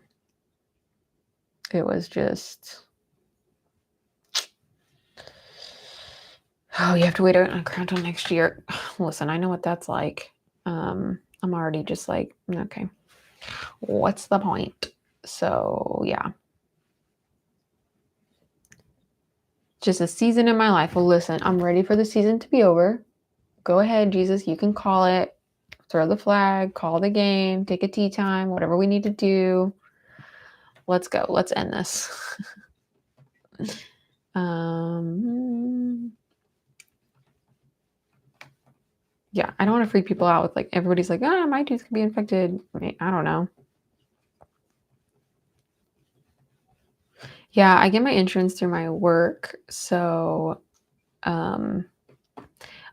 [SPEAKER 1] it was just, oh, you have to wait on a crown till next year. Listen, I know what that's like. I'm already just like, okay, what's the point? So yeah. Just a season in my life. Well, listen, I'm ready for the season to be over. Go ahead, Jesus. You can call it. Throw the flag, call the game, take a tea time, whatever we need to do. Let's go. Let's end this. Yeah, I don't want to freak people out with like everybody's like, my tooth could be infected. I don't know. Yeah, I get my insurance through my work. So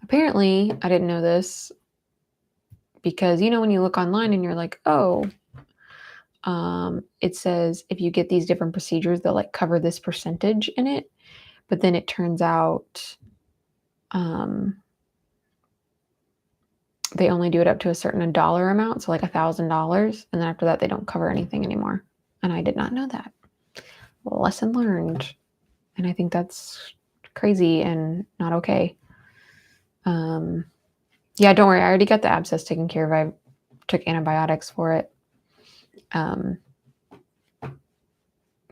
[SPEAKER 1] apparently I didn't know this because when you look online and you're like, oh, it says if you get these different procedures, they'll like cover this percentage in it. But then it turns out they only do it up to a certain dollar amount, so like $1,000, and then after that they don't cover anything anymore. And I did not know that. Lesson learned. And I think that's crazy and not okay. Yeah, don't worry. I already got the abscess taken care of. I took antibiotics for it.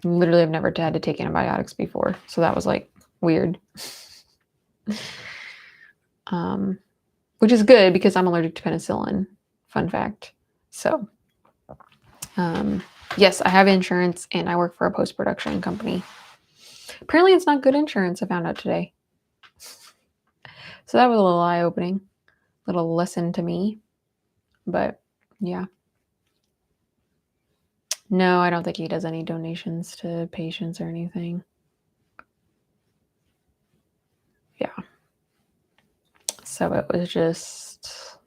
[SPEAKER 1] Literally, I've never had to take antibiotics before, so that was like weird. Which is good because I'm allergic to penicillin. Fun fact. So, yes, I have insurance and I work for a post-production company. Apparently, it's not good insurance. I found out today. So that was a little eye-opening, little lesson to me. But yeah. No, I don't think he does any donations to patients or anything. Yeah. So it was just,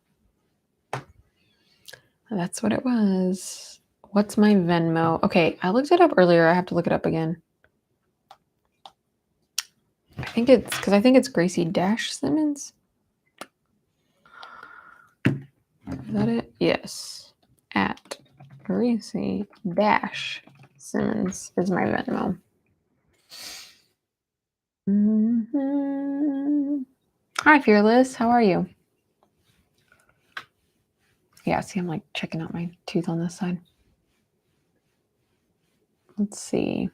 [SPEAKER 1] that's what it was. What's my Venmo? Okay, I looked it up earlier. I have to look it up again. I think it's Gracie Dash Simmons. Is that it? Yes. At Gracie Dash Simmons is my Venmo. Hi, Fearless. How are you? Yeah, see, I'm like checking out my tooth on this side. Let's see.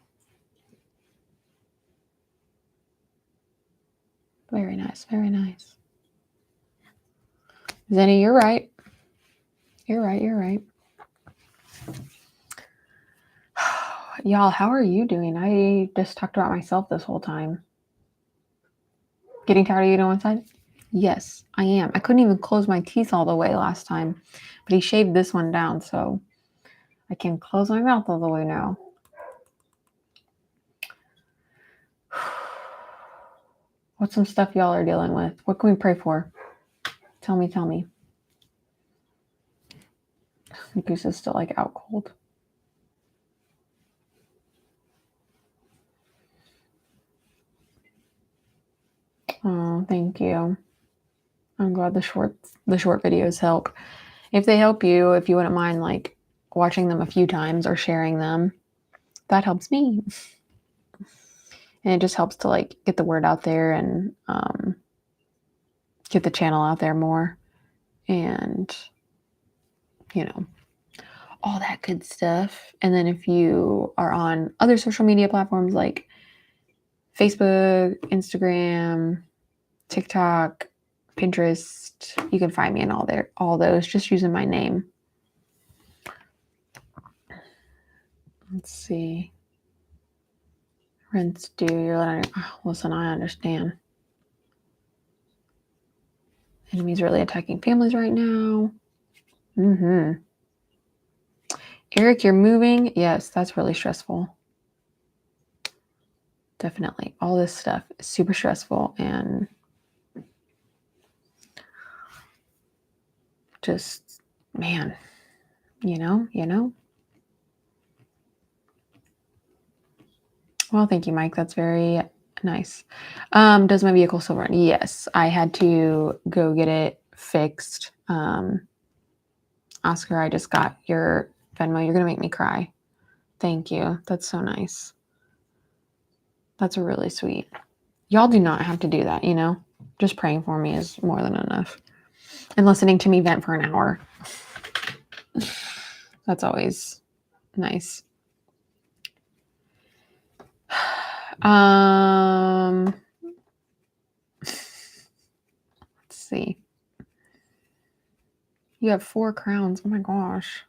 [SPEAKER 1] Very nice. Very nice. Zenny, you're right. You're right. Y'all, how are you doing? I just talked about myself this whole time. Getting tired of eating on one side? Yes, I am. I couldn't even close my teeth all the way last time, but he shaved this one down, so I can close my mouth all the way now. What's some stuff y'all are dealing with? What can we pray for? Tell me. Goose is still like out cold. Oh, thank you. I'm glad the short videos help. If they help you, if you wouldn't mind like watching them a few times or sharing them, that helps me. And it just helps to like get the word out there and get the channel out there more, and all that good stuff. And then if you are on other social media platforms like Facebook, Instagram, TikTok, Pinterest, you can find me in all those, just using my name. Let's see. Rent's due. You're letting, listen, I understand. Enemies really attacking families right now. Eric, you're moving. Yes, that's really stressful. Definitely. All this stuff is super stressful and just, man, you know. Well, thank you, Mike. That's very nice. Does my vehicle still run? Yes, I had to go get it fixed. Oscar, I just got your Venmo. You're gonna make me cry. Thank you. That's so nice. That's really sweet. Y'all do not have to do that, you know? Just praying for me is more than enough. And listening to me vent for an hour. That's always nice. Let's see. You have 4 crowns. Oh my gosh.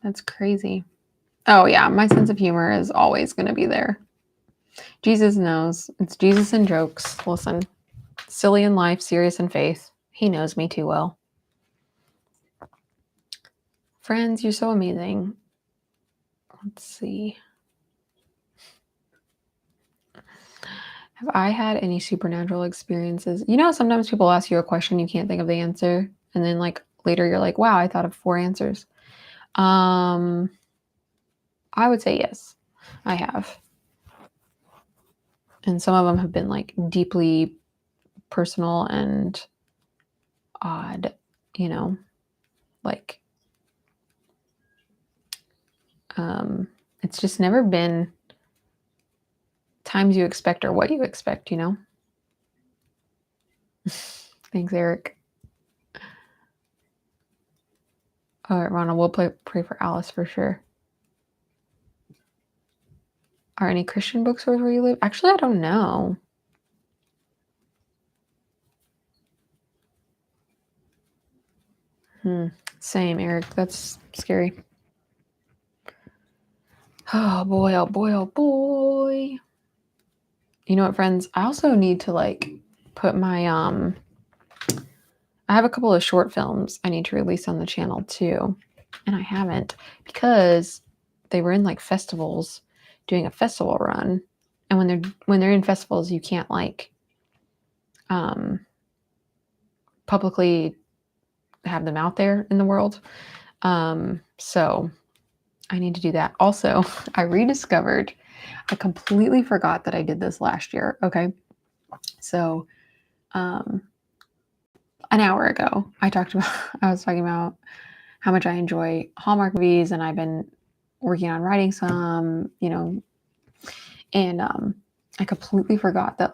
[SPEAKER 1] That's crazy. Oh yeah, my sense of humor is always going to be there. Jesus knows. It's Jesus and jokes. Listen, silly in life, serious in faith. He knows me too well. Friends, you're so amazing. Let's see. Have I had any supernatural experiences? You know, sometimes people ask you a question, you can't think of the answer. And then like later you're like, wow, I thought of 4 answers. I would say yes, I have. And some of them have been like deeply personal and odd, you know, like it's just never been times you expect or what you expect, you know? Thanks, Eric. All right, Ronald, we'll pray for Alice for sure. Are any Christian bookstores where you live? Actually, I don't know. Same, Eric. That's scary. Oh boy, oh boy, oh boy. You know what, friends? I also need to like put my I have a couple of short films I need to release on the channel too. And I haven't because they were in like festivals doing a festival run. And when they're in festivals, you can't like publicly have them out there in the world. So I need to do that. Also, I rediscovered, I completely forgot that I did this last year. Okay. So, an hour ago, I was talking about how much I enjoy Hallmark movies and I've been working on writing some, you know, and I completely forgot that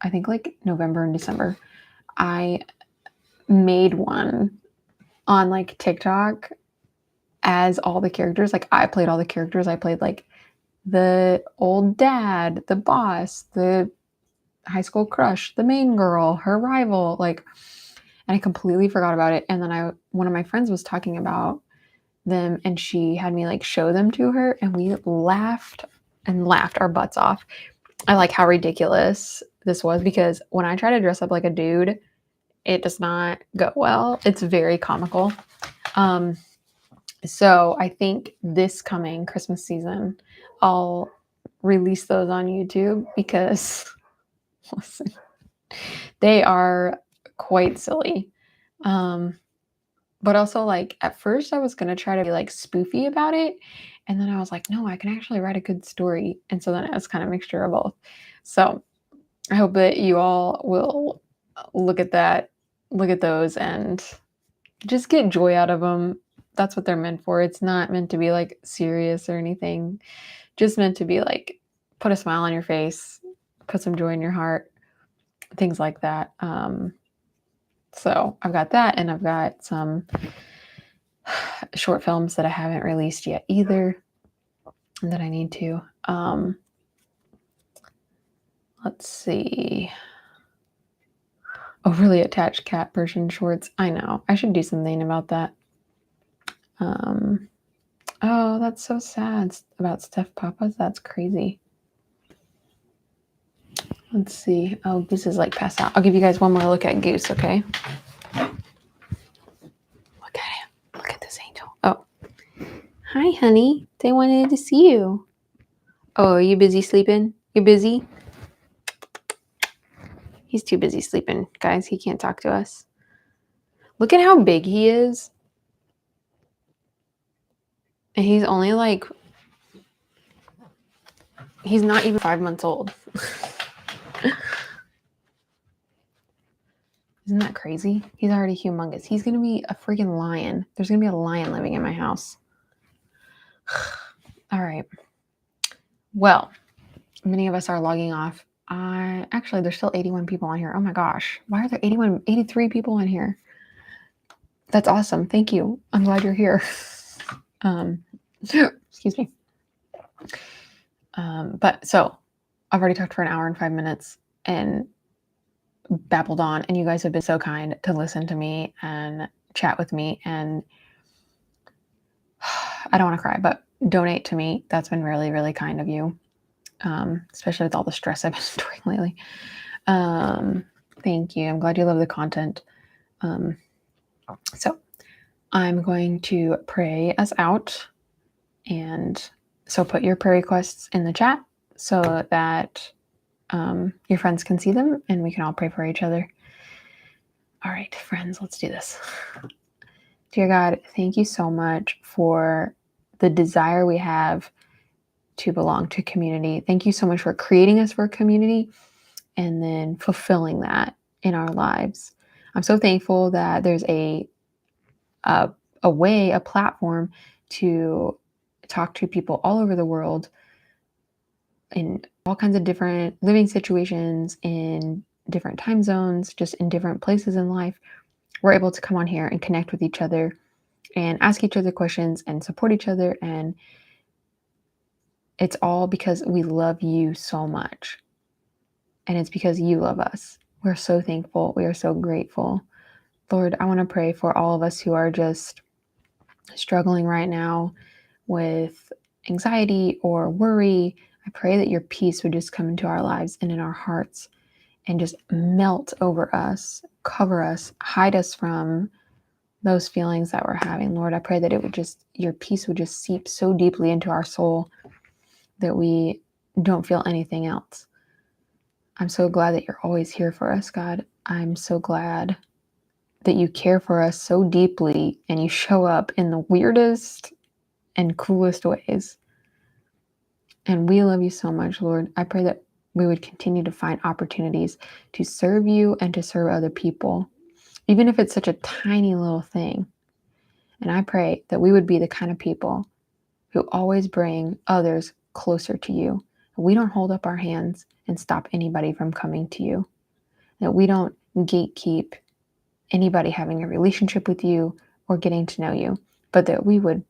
[SPEAKER 1] I think like November and December, I made one on like TikTok as all the characters. Like I played all the characters. I played like the old dad, the boss, the high school crush, the main girl, her rival, like, and I completely forgot about it. And then one of my friends was talking about them and she had me like show them to her and we laughed and laughed our butts off. I like how ridiculous this was because when I try to dress up like a dude, it does not go well. It's very comical. So I think this coming Christmas season, I'll release those on YouTube because listen, they are quite silly. But also like at first I was gonna try to be like spoofy about it. And then I was like, no, I can actually write a good story. And so then it was kind of a mixture of both. So I hope that you all will look at that, look at those and just get joy out of them. That's what they're meant for. It's not meant to be like serious or anything. Just meant to be like put a smile on your face, put some joy in your heart, things like that. So I've got that and I've got some short films that I haven't released yet either that I need to. Let's see. Overly attached cat person shorts. I know. I should do something about that. Oh, that's so sad about Steph Papas. That's crazy. Let's see. Oh, Goose is like passed out. I'll give you guys one more look at Goose, okay? Look at him. Look at this angel. Oh. Hi, honey. They wanted to see you. Oh, are you busy sleeping? You're busy? He's too busy sleeping, guys. He can't talk to us. Look at how big he is. And he's only like, he's not even 5 months old. Isn't that crazy? He's already humongous. He's going to be a freaking lion. There's going to be a lion living in my house. All right. Well, many of us are logging off. Actually, there's still 81 people on here. Oh my gosh. Why are there 83 people in here? That's awesome. Thank you. I'm glad you're here. Excuse me. But so I've already talked for an hour and 5 minutes and babbled on, and you guys have been so kind to listen to me and chat with me, and I don't want to cry, but donate to me. That's been really, really kind of you, especially with all the stress I've been doing lately. Thank you. I'm glad you love the content. So I'm going to pray us out, and so put your prayer requests in the chat so that your friends can see them and we can all pray for each other. All right, friends, let's do this. Dear God, thank you so much for the desire we have to belong to community. Thank you so much for creating us for a community and then fulfilling that in our lives. I'm so thankful that there's a way, a platform to talk to people all over the world in all kinds of different living situations, in different time zones, just in different places in life. We're able to come on here and connect with each other and ask each other questions and support each other. And it's all because we love you so much. And it's because you love us. We're so thankful. We are so grateful. Lord, I want to pray for all of us who are just struggling right now with anxiety or worry. I pray that your peace would just come into our lives and in our hearts and just melt over us, cover us, hide us from those feelings that we're having. Lord, I pray that it would just, your peace would just seep so deeply into our soul that we don't feel anything else. I'm so glad that you're always here for us, God. I'm so glad that you care for us so deeply and you show up in the weirdest and coolest ways. And we love you so much, Lord. I pray that we would continue to find opportunities to serve you and to serve other people, even if it's such a tiny little thing. And I pray that we would be the kind of people who always bring others closer to you. We don't hold up our hands and stop anybody from coming to you. That we don't gatekeep anybody having a relationship with you or getting to know you, but that we would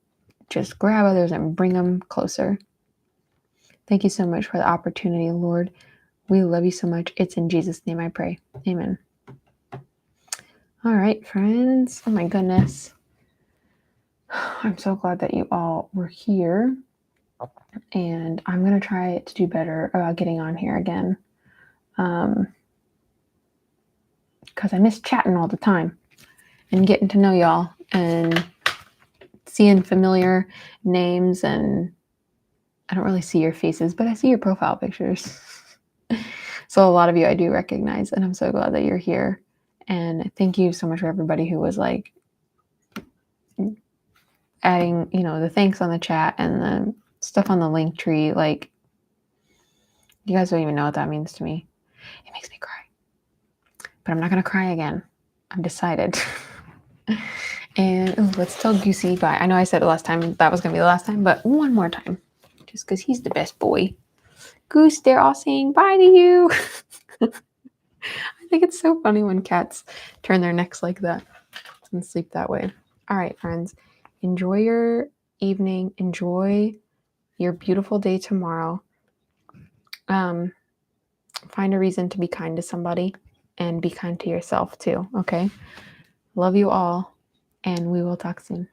[SPEAKER 1] just grab others and bring them closer. Thank you so much for the opportunity, Lord. We love you so much. It's in Jesus' name I pray. Amen. All right, friends. Oh my goodness. I'm so glad that you all were here. And I'm going to try to do better about getting on here again. Because I miss chatting all the time and getting to know y'all and seeing familiar names. And I don't really see your faces, but I see your profile pictures. So a lot of you I do recognize, and I'm so glad that you're here. And thank you so much for everybody who was like adding, the thanks on the chat and the stuff on the link tree. Like, you guys don't even know what that means to me. It makes me cry. But I'm not going to cry again. I'm decided. And let's tell Goosey bye. I know I said it last time that was going to be the last time, but one more time. Just because he's the best boy. Goose, they're all saying bye to you. I think it's so funny when cats turn their necks like that and sleep that way. All right, friends. Enjoy your evening. Enjoy your beautiful day tomorrow. Find a reason to be kind to somebody and be kind to yourself too, okay? Love you all, and we will talk soon.